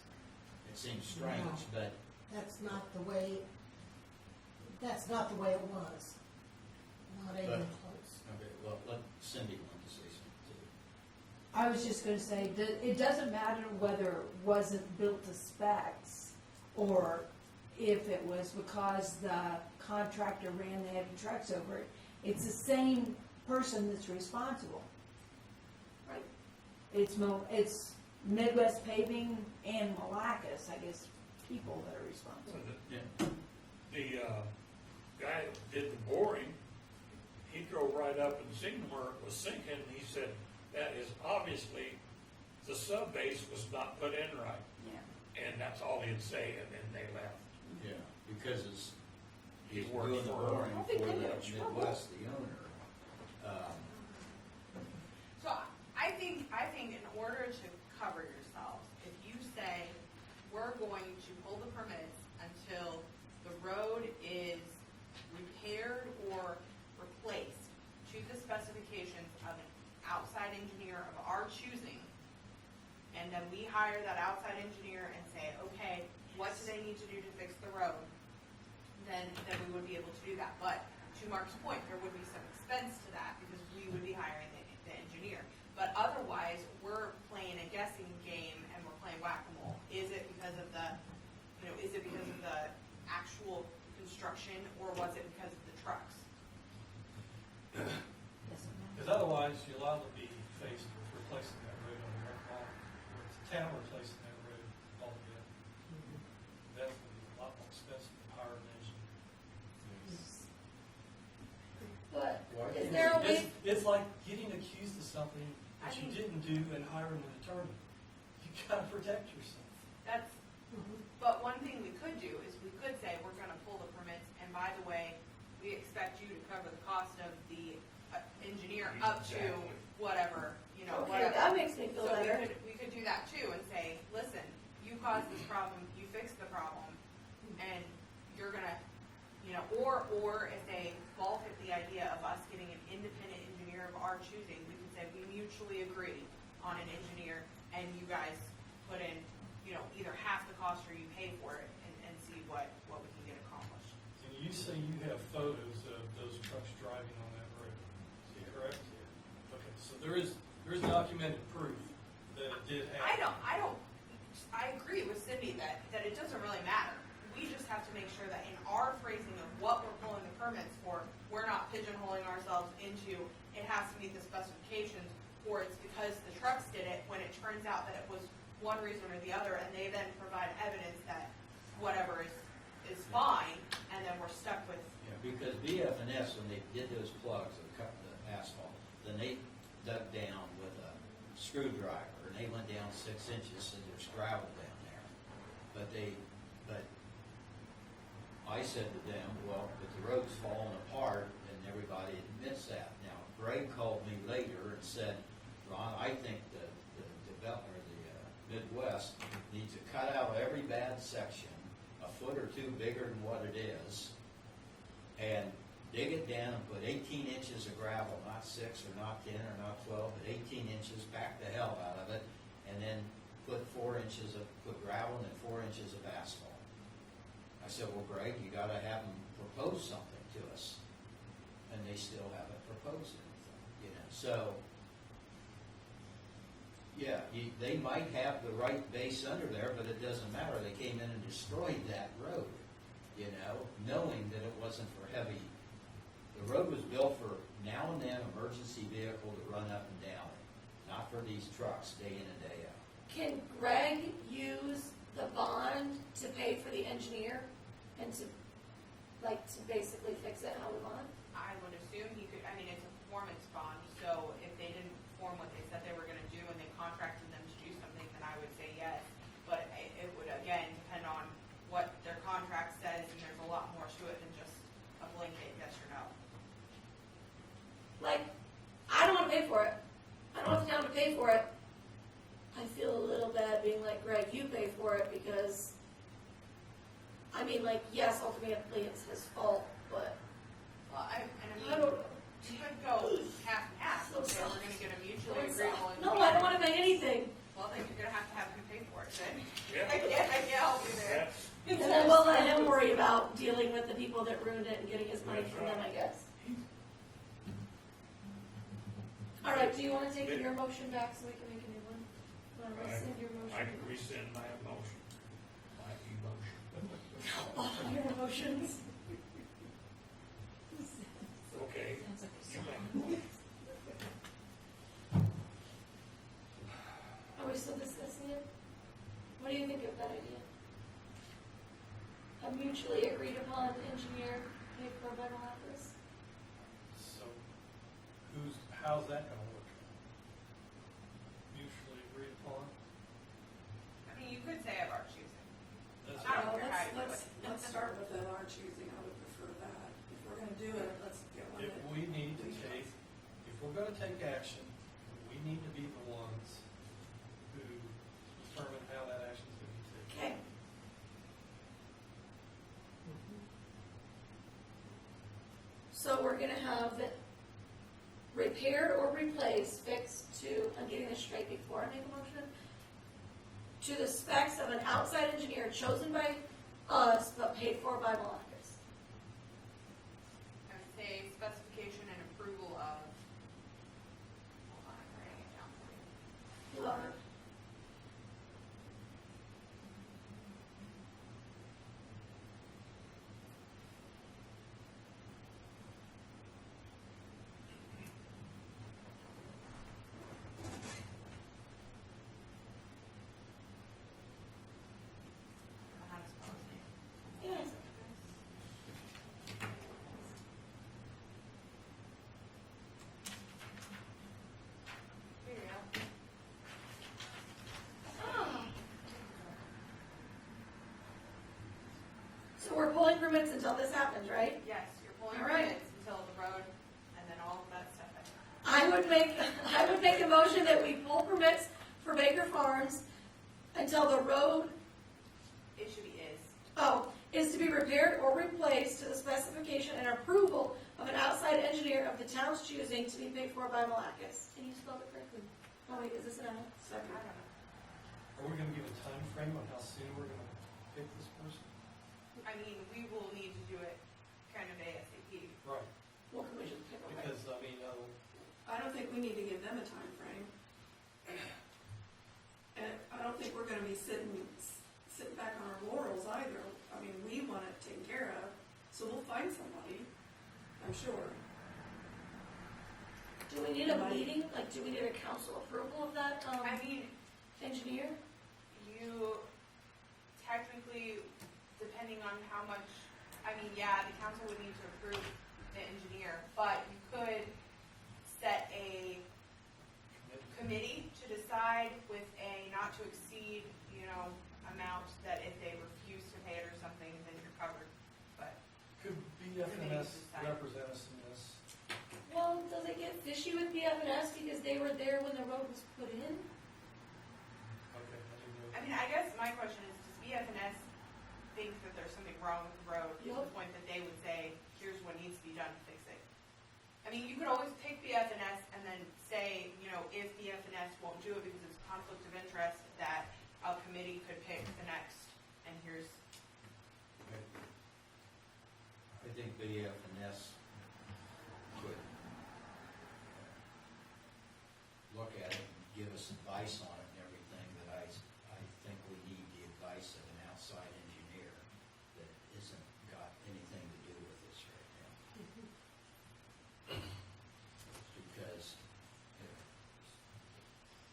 Speaker 2: It seems strange, but
Speaker 13: That's not the way it was. Not even close.
Speaker 2: okay, well, let Cindy want to say something too.
Speaker 8: I was just gonna say, it doesn't matter whether it wasn't built to specs, or if it was because the contractor ran the heavy trucks over it. It's the same person that's responsible.
Speaker 3: Right.
Speaker 8: It's Midwest Paving and Malacus, I guess, people that are responsible.
Speaker 6: The guy that did the boring, he drove right up and seen where it was sinking, and he said, that is obviously, the sub-base was not put in right.
Speaker 8: Yeah.
Speaker 6: And that's all he'd say, and then they left.
Speaker 2: Yeah, because he's
Speaker 6: works
Speaker 2: doing the
Speaker 6: for-
Speaker 2: boring
Speaker 3: I
Speaker 2: for
Speaker 3: think
Speaker 2: the
Speaker 3: they get in trouble.
Speaker 2: Midwest, the owner.
Speaker 9: So I think in order to cover yourselves, if you say, we're going to pull the permits until the road choosing, and then we hire that outside engineer and say, okay, what do they need to do to fix the road? Then we would be able to do that. But to Mark's point, there would be some expense to that because we would be hiring the engineer. But otherwise, we're playing a guessing game and we're playing whack-a-mole. Is it because of the, is it because of the actual construction, or was it because of the trucks?
Speaker 1: Because otherwise, you'll either be faced with replacing that road on your own, or it's the town replacing that road altogether. That's going to be a lot more expensive to hire an engineer.
Speaker 3: But
Speaker 2: Why
Speaker 3: is
Speaker 2: can't
Speaker 3: there a way?
Speaker 1: It's like getting accused of something that you didn't do and hiring an attorney. You gotta protect yourself.
Speaker 9: That's, but one thing we could do is we could say, we're gonna pull the permits, and by the way, we expect you to cover the cost of the engineer up to whatever,
Speaker 3: Okay,
Speaker 9: whatever.
Speaker 3: that makes me feel
Speaker 9: So
Speaker 3: better.
Speaker 9: we could do that too and say, listen, you caused this problem, you fixed the problem, and you're gonna, or if they balk at the idea of us getting an independent engineer of our choosing, we could say, we mutually agree on an engineer, and you guys put in, either half the cost or you pay for it, and see what we can get accomplished.
Speaker 1: And you say you have photos of those trucks driving on that road, is that correct? Okay, so there is documented proof that it did happen.
Speaker 9: I agree with Cindy that it doesn't really matter. We just have to make sure that in our phrasing of what we're pulling the permits for, we're not pigeonholing ourselves into it has to meet the specifications, or it's because the trucks did it, when it turns out that it was one reason or the other, and they then provide evidence that whatever is fine, and then we're stuck with.
Speaker 2: Yeah, because BF&S, when they did those plugs and cut the asphalt, then they dug down with a screwdriver, and they went down 6 inches, and there's gravel down there. But I said to them, well, but the road's falling apart, and everybody admits that. Now, Greg called me later and said, Ron, I think the Midwest needs to cut out every bad section, a foot or two bigger than what it is, and dig it down and put 18 inches of gravel, not 6 or not 10 or not 12, but 18 inches, back the hell out of it, and then put gravel and then 4 inches of asphalt. I said, well, Greg, you gotta have them propose something to us. And they still haven't proposed anything, So, yeah, they might have the right base under there, but it doesn't matter. They came in and destroyed that road, knowing that it wasn't for heavy. The road was built for now and then emergency vehicle to run up and down it, not for these trucks day in and day out.
Speaker 3: Can Greg use the bond to pay for the engineer and to basically fix it how we want?
Speaker 9: I would assume he could, it's a performance bond, so if they didn't perform what they said they were gonna do and they contracted them to do something, then I would say yes. But it would, again, depend on what their contract says, and there's a lot more to it than just a blanket yes or no.
Speaker 3: I don't wanna pay for it. I don't want the town to pay for it. I feel a little bad being like, Greg, you pay for it because, yes, ultimately it's his fault, but
Speaker 9: Well,
Speaker 3: I don't know.
Speaker 9: you could go half and half,
Speaker 3: So
Speaker 9: okay, we're gonna get a mutually agreeable.
Speaker 3: No, I don't wanna pay anything.
Speaker 9: Well, then you're gonna have him pay for it, then.
Speaker 6: Yeah.
Speaker 9: I can't help you there.
Speaker 3: And then we'll let him worry about dealing with the people that ruined it and getting his money from them, I guess. All right, do you wanna take your motion back so we can make a new one? Wanna rescind your motion?
Speaker 6: I can rescind my motion, my emotion.
Speaker 3: Oh, your emotions.
Speaker 6: Okay.
Speaker 3: Are we still discussing it? What do you think of that idea? A mutually agreed upon engineer pay for a better office?
Speaker 1: So, how's that gonna work? Mutually agreed upon?
Speaker 9: You could say of our choosing.
Speaker 1: That's
Speaker 9: I don't
Speaker 1: right.
Speaker 9: care how you do it.
Speaker 7: Let's start with our choosing. I would prefer that. If we're gonna do it, let's get one
Speaker 1: If
Speaker 7: that.
Speaker 1: we need to take, if we're gonna take action, we need to be the ones who determine how that action is gonna be taken.
Speaker 3: Okay. So we're gonna have repaired or replaced, fixed to, I'm getting this straight before I make a motion, to the specs of an outside engineer chosen by us but paid for by Malacus.
Speaker 9: I would say specification and approval of, hold on, I'm writing it down for you.
Speaker 3: Love it.
Speaker 9: How to spell his name.
Speaker 3: Yes.
Speaker 9: Here you go.
Speaker 3: Oh. So we're pulling permits until this happens, right?
Speaker 9: Yes, you're pulling
Speaker 3: All right.
Speaker 9: permits until the road, and then all of that stuff.
Speaker 3: I would make a motion that we pull permits for Baker Farms until the road,
Speaker 9: It should be is.
Speaker 3: is to be repaired or replaced to the specification and approval of an outside engineer of the town's choosing to be paid for by Malacus. Can you spell it correctly? Oh wait, is this an L?
Speaker 9: I
Speaker 3: Second.
Speaker 9: don't know.
Speaker 1: Are we gonna give a time frame on how soon we're gonna pick this person?
Speaker 9: I mean, we will need to do it kind of ASAP.
Speaker 1: Right,
Speaker 3: Well, can we just pick a rate?
Speaker 1: because,
Speaker 7: I don't think we need to give them a time frame. And I don't think we're gonna be sitting back on our laurels either. I mean, we want it taken care of, so we'll find somebody, I'm sure.
Speaker 3: Do we need a meeting? Like, do we need a council approval of that,
Speaker 9: I mean,
Speaker 3: engineer?
Speaker 9: you technically, depending on how much, I mean, yeah, the council would need to approve the engineer, but you could set a committee to decide with a not to exceed, amount that if they refuse to pay it or something, then you're covered. But
Speaker 1: could BFNS represent us in this?
Speaker 3: Well, does it get fishy with BF&S because they were there when the road was put in?
Speaker 1: Okay, I didn't know.
Speaker 9: I mean, I guess my question is, does BFNS think that there's something wrong with the road to the
Speaker 3: Yep.
Speaker 9: point that they would say, here's what needs to be done to fix it? I mean, you could always pick BFNS and then say, if BFNS won't do it because it's a conflict of interest, that a committee could pick the next, and here's,
Speaker 2: I think BF&S could look at it and give us advice on it and everything, that I think we need the advice of an outside engineer that isn't got anything to do with this right now. Because.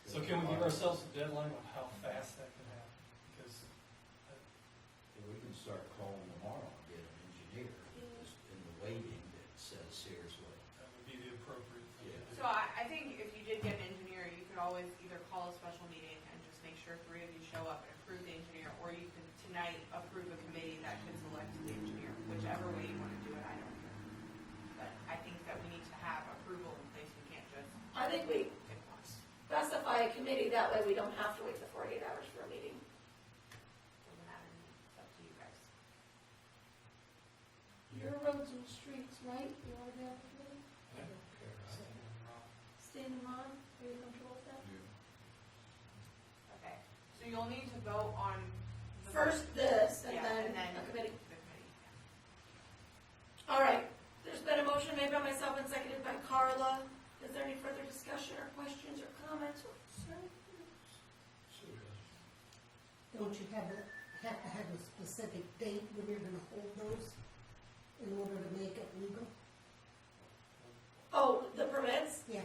Speaker 1: So can we give ourselves a deadline on how fast that can happen? Because,
Speaker 2: We can start calling tomorrow and get an engineer, just in the waiting that says, here's what.
Speaker 1: that would be the appropriate thing to do.
Speaker 9: so I think if you did get an engineer, you could always either call a special meeting and just make sure 3 of you show up and approve the engineer, or you could tonight approve a committee that could select the engineer, whichever way you want to do it, I don't care. But I think that we need to have approval in place, we can't just
Speaker 3: I think we
Speaker 9: pick one.
Speaker 3: specify a committee, that way we don't have to wait the 48 hours for a meeting.
Speaker 9: Doesn't matter, it's up to you guys.
Speaker 3: Your roads and streets, right? You want to be on the committee?
Speaker 6: I don't care.
Speaker 3: Stan and Ron, are you comfortable with that?
Speaker 9: Okay, so you'll need to vote on. the
Speaker 3: First this, and
Speaker 9: Yeah,
Speaker 3: then
Speaker 9: and then
Speaker 3: a committee.
Speaker 9: the committee, yeah.
Speaker 3: All right, there's been a motion made by myself and seconded by Carla. Is there any further discussion or questions or comments or concerns?
Speaker 13: Don't you have to have a specific date when you're gonna hold those in order to make it legal?
Speaker 3: Oh, the permits,
Speaker 13: Yeah.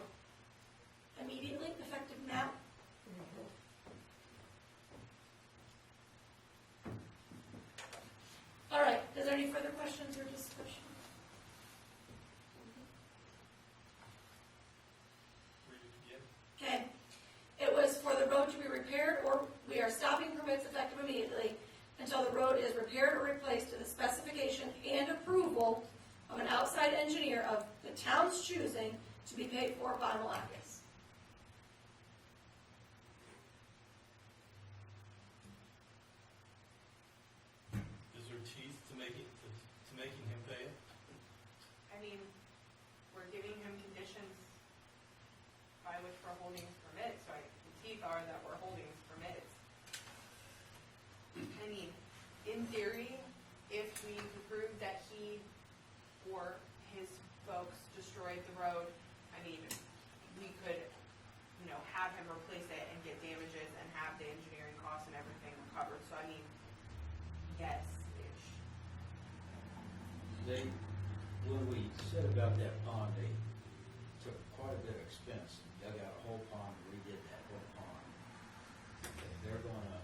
Speaker 3: immediately, effective now?
Speaker 13: There you go.
Speaker 3: All right, is there any further questions or discussion?
Speaker 1: Read it again.
Speaker 3: Okay, it was for the road to be repaired, or we are stopping permits effective immediately until the road is repaired or replaced to the specification and approval of an outside engineer of the town's choosing to be paid for by Malacus.
Speaker 1: Is there teeth to making him pay it?
Speaker 9: I mean, we're giving him conditions for holding his permits, right? The teeth are that we're holding his permits. I mean, in theory, if we could prove that he or his folks destroyed the road, I mean, we could, you know, have him replace it and get damages and have the engineering costs and everything recovered. So I mean, yes-ish.
Speaker 2: When we said about that pond, they took quite a bit of expense and dug out a whole pond, redid that whole pond. They're gonna,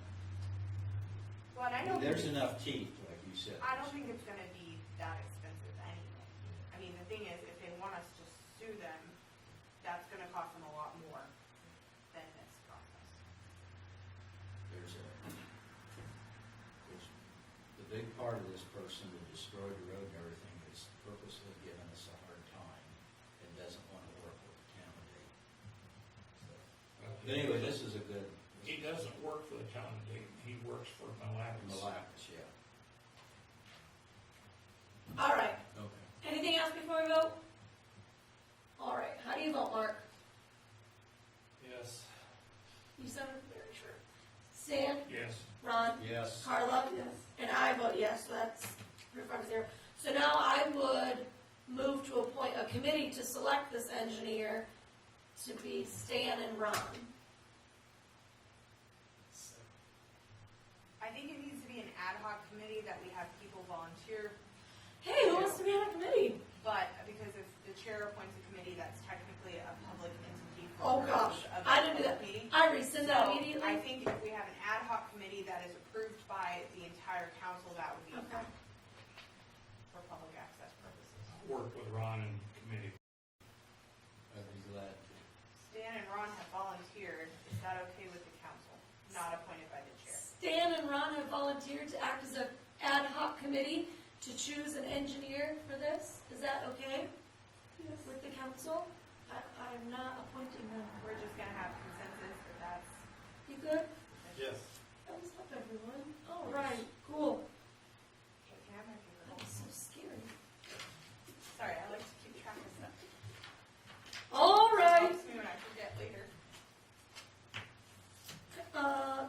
Speaker 9: Well, and I don't
Speaker 2: there's
Speaker 9: think,
Speaker 2: enough teeth, like you said.
Speaker 9: I don't think it's gonna be that expensive anyway. I mean, the thing is, if they want us to sue them, that's gonna cost them a lot more than this cost us.
Speaker 2: There's the big part of this person that destroyed the road and everything is purposely giving us a hard time and doesn't want to work with the town of Dayton. So, but anyway, this is a good.
Speaker 6: He doesn't work for the town of Dayton, he works for Malacca.
Speaker 2: Malacca, yeah.
Speaker 3: All right.
Speaker 2: Okay.
Speaker 3: Anything else before we vote? All right. How do you vote, Mark?
Speaker 1: Yes.
Speaker 3: You sounded very sure. Stan?
Speaker 6: Yes.
Speaker 3: Ron?
Speaker 2: Yes.
Speaker 3: Carla? Yes. And I vote yes, so that's 5-0. So now I would move to appoint a committee to select this engineer to be Stan and Ron.
Speaker 9: I think it needs to be an ad hoc committee that we have people volunteer,
Speaker 3: Hey, who wants to be on a committee?
Speaker 9: but because if the chair appoints a committee, that's technically a public entity. for
Speaker 3: Oh, gosh.
Speaker 9: purposes of
Speaker 3: I didn't do that.
Speaker 9: the meeting.
Speaker 3: I rescind that
Speaker 9: So,
Speaker 3: immediately.
Speaker 9: I think if we have an ad hoc committee that is approved by the entire council, that would be
Speaker 3: Okay.
Speaker 9: fine for public access purposes.
Speaker 6: Work with Ron and committee.
Speaker 2: I'd be glad to.
Speaker 9: Stan and Ron have volunteered. Is that okay with the council? Not appointed by the chair.
Speaker 3: Stan and Ron have volunteered to act as an ad hoc committee to choose an engineer for this. Is that okay? Yes. With the council? I'm not appointing them.
Speaker 9: We're just gonna have consensus that that's.
Speaker 3: You good?
Speaker 1: Yes.
Speaker 3: Thumbs up, everyone. All right, cool.
Speaker 9: Okay, can I have my paper?
Speaker 3: That was so scary.
Speaker 9: Sorry, I like to keep track of stuff.
Speaker 3: All right.
Speaker 9: Helps me when I forget later.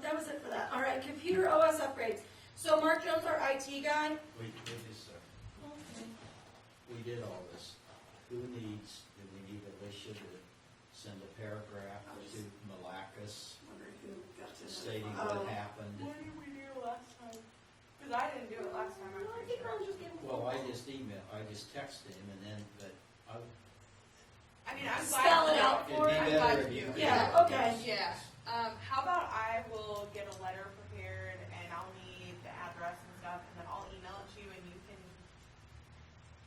Speaker 3: That was it for that. All right, computer OS upgrades. So Mark Jones, our IT guy.
Speaker 2: Wait just a second. We did all this. Do we need Alicia to send a paragraph to Malacca's stating what happened?
Speaker 9: What did we do last time? Because I didn't do it last time, I'm
Speaker 3: I
Speaker 9: pretty
Speaker 3: think
Speaker 9: sure.
Speaker 3: Ron just gave him a
Speaker 2: Well, I
Speaker 3: call.
Speaker 2: just texted him and then, but
Speaker 9: I mean, I'm glad.
Speaker 3: Spell it out
Speaker 2: it'd
Speaker 3: for
Speaker 2: be
Speaker 3: him.
Speaker 2: better if you.
Speaker 3: Yeah, okay.
Speaker 9: Yeah. How about I will get a letter prepared and I'll need the address and stuff, and then I'll email it to you and you can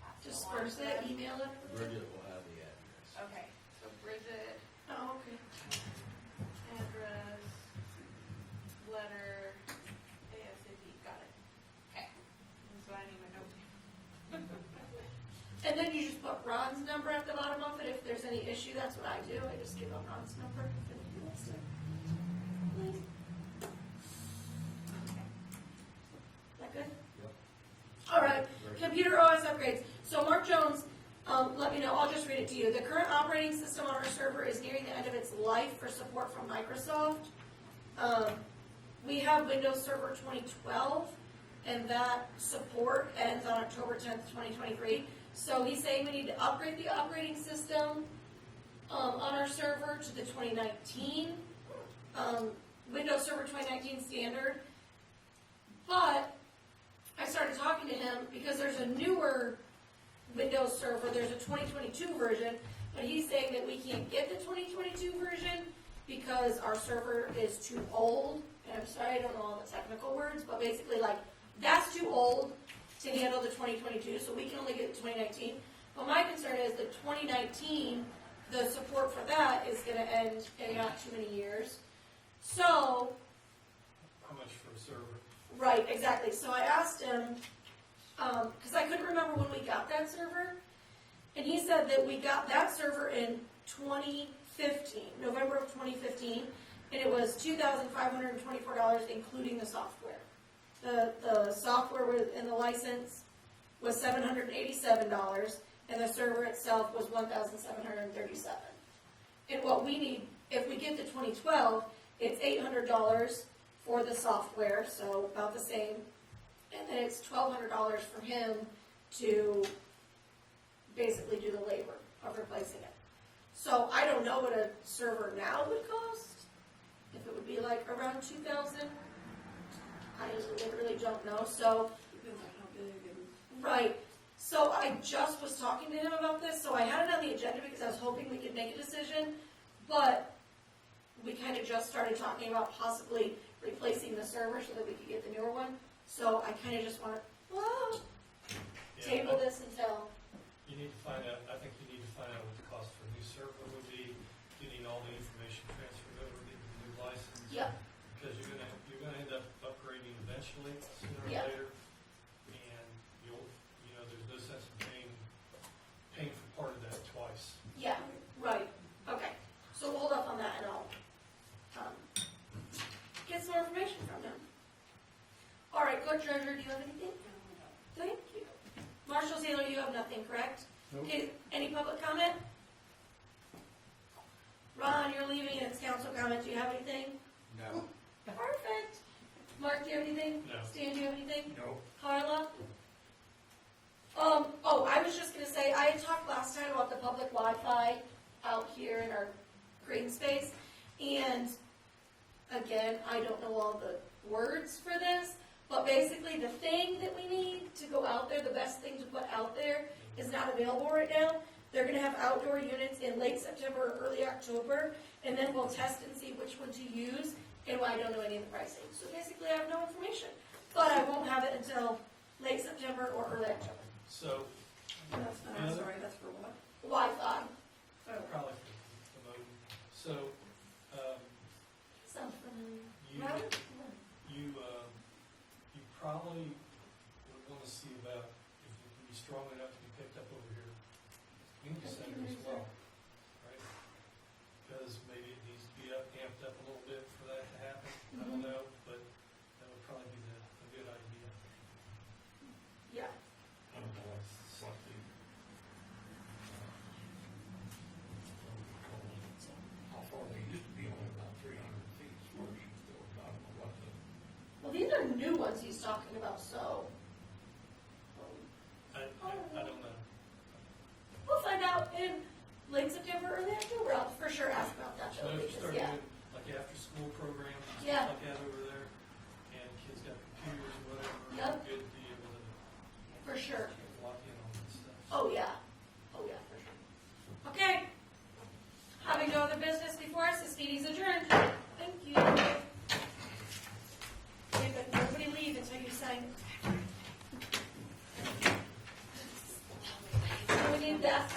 Speaker 9: pass it along
Speaker 3: Disperse
Speaker 9: to
Speaker 3: it,
Speaker 9: them.
Speaker 3: email it.
Speaker 2: Bridget will have the address.
Speaker 9: Okay, so Bridget,
Speaker 3: Oh, okay.
Speaker 9: address, letter, ASAP, got it. Okay, that's what I need my note.
Speaker 3: And then you just put Ron's number at the bottom of it. If there's any issue, that's what I do. I just give him Ron's number. And he wants to- That good?
Speaker 2: Yep.
Speaker 3: All right,
Speaker 2: Very good.
Speaker 3: computer OS upgrades. So Mark Jones, let me know, I'll just read it to you. The current operating system on our server is nearing the end of its life for support from Microsoft. We have Windows Server 2012, and that support ends on October 10th, 2023. So he's saying we need to upgrade the operating system on our server to the 2019 Windows Server 2019 standard. But I started talking to him because there's a newer Windows Server, there's a 2022 version, but he's saying that we can't get the 2022 version because our server is too old. And I'm sorry, I don't know all the technical words, but basically, like, that's too old to handle the 2022, so we can only get the 2019. But my concern is the 2019, the support for that is going to end in not too many years. So,
Speaker 1: How much for a server?
Speaker 3: right, exactly. So I asked him, because I couldn't remember when we got that server, and he said that we got that server in 2015, November of 2015, and it was $2,524, including the software. The software and the license was $787, and the server itself was $1,737. And what we need if we get the 2012, it's $800 for the software, so about the same. And then it's $1,200 for him to basically do the labor of replacing it. So I don't know what a server now would cost. If it would be like around 2,000, I literally don't know. So
Speaker 7: Depends on how big and.
Speaker 3: right. So I just was talking to him about this. So I had it on the agenda because I was hoping we could make a decision, but we kind of just started talking about possibly replacing the server so that we could get the newer one. So I kind of just want to table this until.
Speaker 1: You need to find out, I think you need to find out what the cost for a new server would be, getting all the information transferred over, getting the new license.
Speaker 3: Yep.
Speaker 1: Because you're gonna end up upgrading eventually, sooner or
Speaker 3: Yep.
Speaker 1: later. And there's no sense in paying for part of that twice.
Speaker 3: Yeah, right, okay. So we'll hold up on that and I'll, get some more information from them. All right, Clerk Treasurer, do you have anything? Thank you. Marshall Saylor, you have nothing, correct?
Speaker 11: Nope.
Speaker 3: Okay, any public comment? Ron, you're leaving, it's council comment, do you have anything?
Speaker 2: No.
Speaker 3: Perfect. Mark, do you have anything?
Speaker 1: No.
Speaker 3: Stan, do you have anything?
Speaker 6: No.
Speaker 3: Carla? I was just gonna say, I had talked last time about the public Wi-Fi out here in our green space, and again, I don't know all the words for this, but basically the thing that we need to go out there, the best thing to put out there is not available right now. They're gonna have outdoor units in late September or early October, and then we'll test and see which one to use, and I don't know any of the pricing. So basically, I have no information, but I won't have it until late September or early October.
Speaker 1: So,
Speaker 7: That's not, I'm sorry, that's for what?
Speaker 3: Wi-Fi,
Speaker 1: probably for the modem. So,
Speaker 3: something.
Speaker 1: you probably would want to see about if it can be strong enough to be picked up over here. Community center as well, right? Because maybe it needs to be amped up a little bit for that to happen. I don't know, but that would probably be a good idea.
Speaker 3: Yeah,
Speaker 6: I don't know, it's something. How far they used to be, only about 300 feet as far as you go. I don't know what the.
Speaker 3: well, these are new ones he's talking about, so.
Speaker 1: I don't know.
Speaker 3: We'll find out in late September, early October. I'll for sure ask about that
Speaker 1: So
Speaker 3: though,
Speaker 1: if you
Speaker 3: because,
Speaker 1: start
Speaker 3: yeah.
Speaker 1: doing like after-school programs, and
Speaker 3: Yeah.
Speaker 1: stuff like that over there, and kids got computers or whatever,
Speaker 3: Yep.
Speaker 1: good to be able to
Speaker 3: For sure.
Speaker 1: lock in on this stuff.
Speaker 3: Oh, yeah. Oh, yeah, for sure. Okay. Having no other business before us, this meeting's adjourned. Thank you. Okay, but nobody leave until you sign. We need that.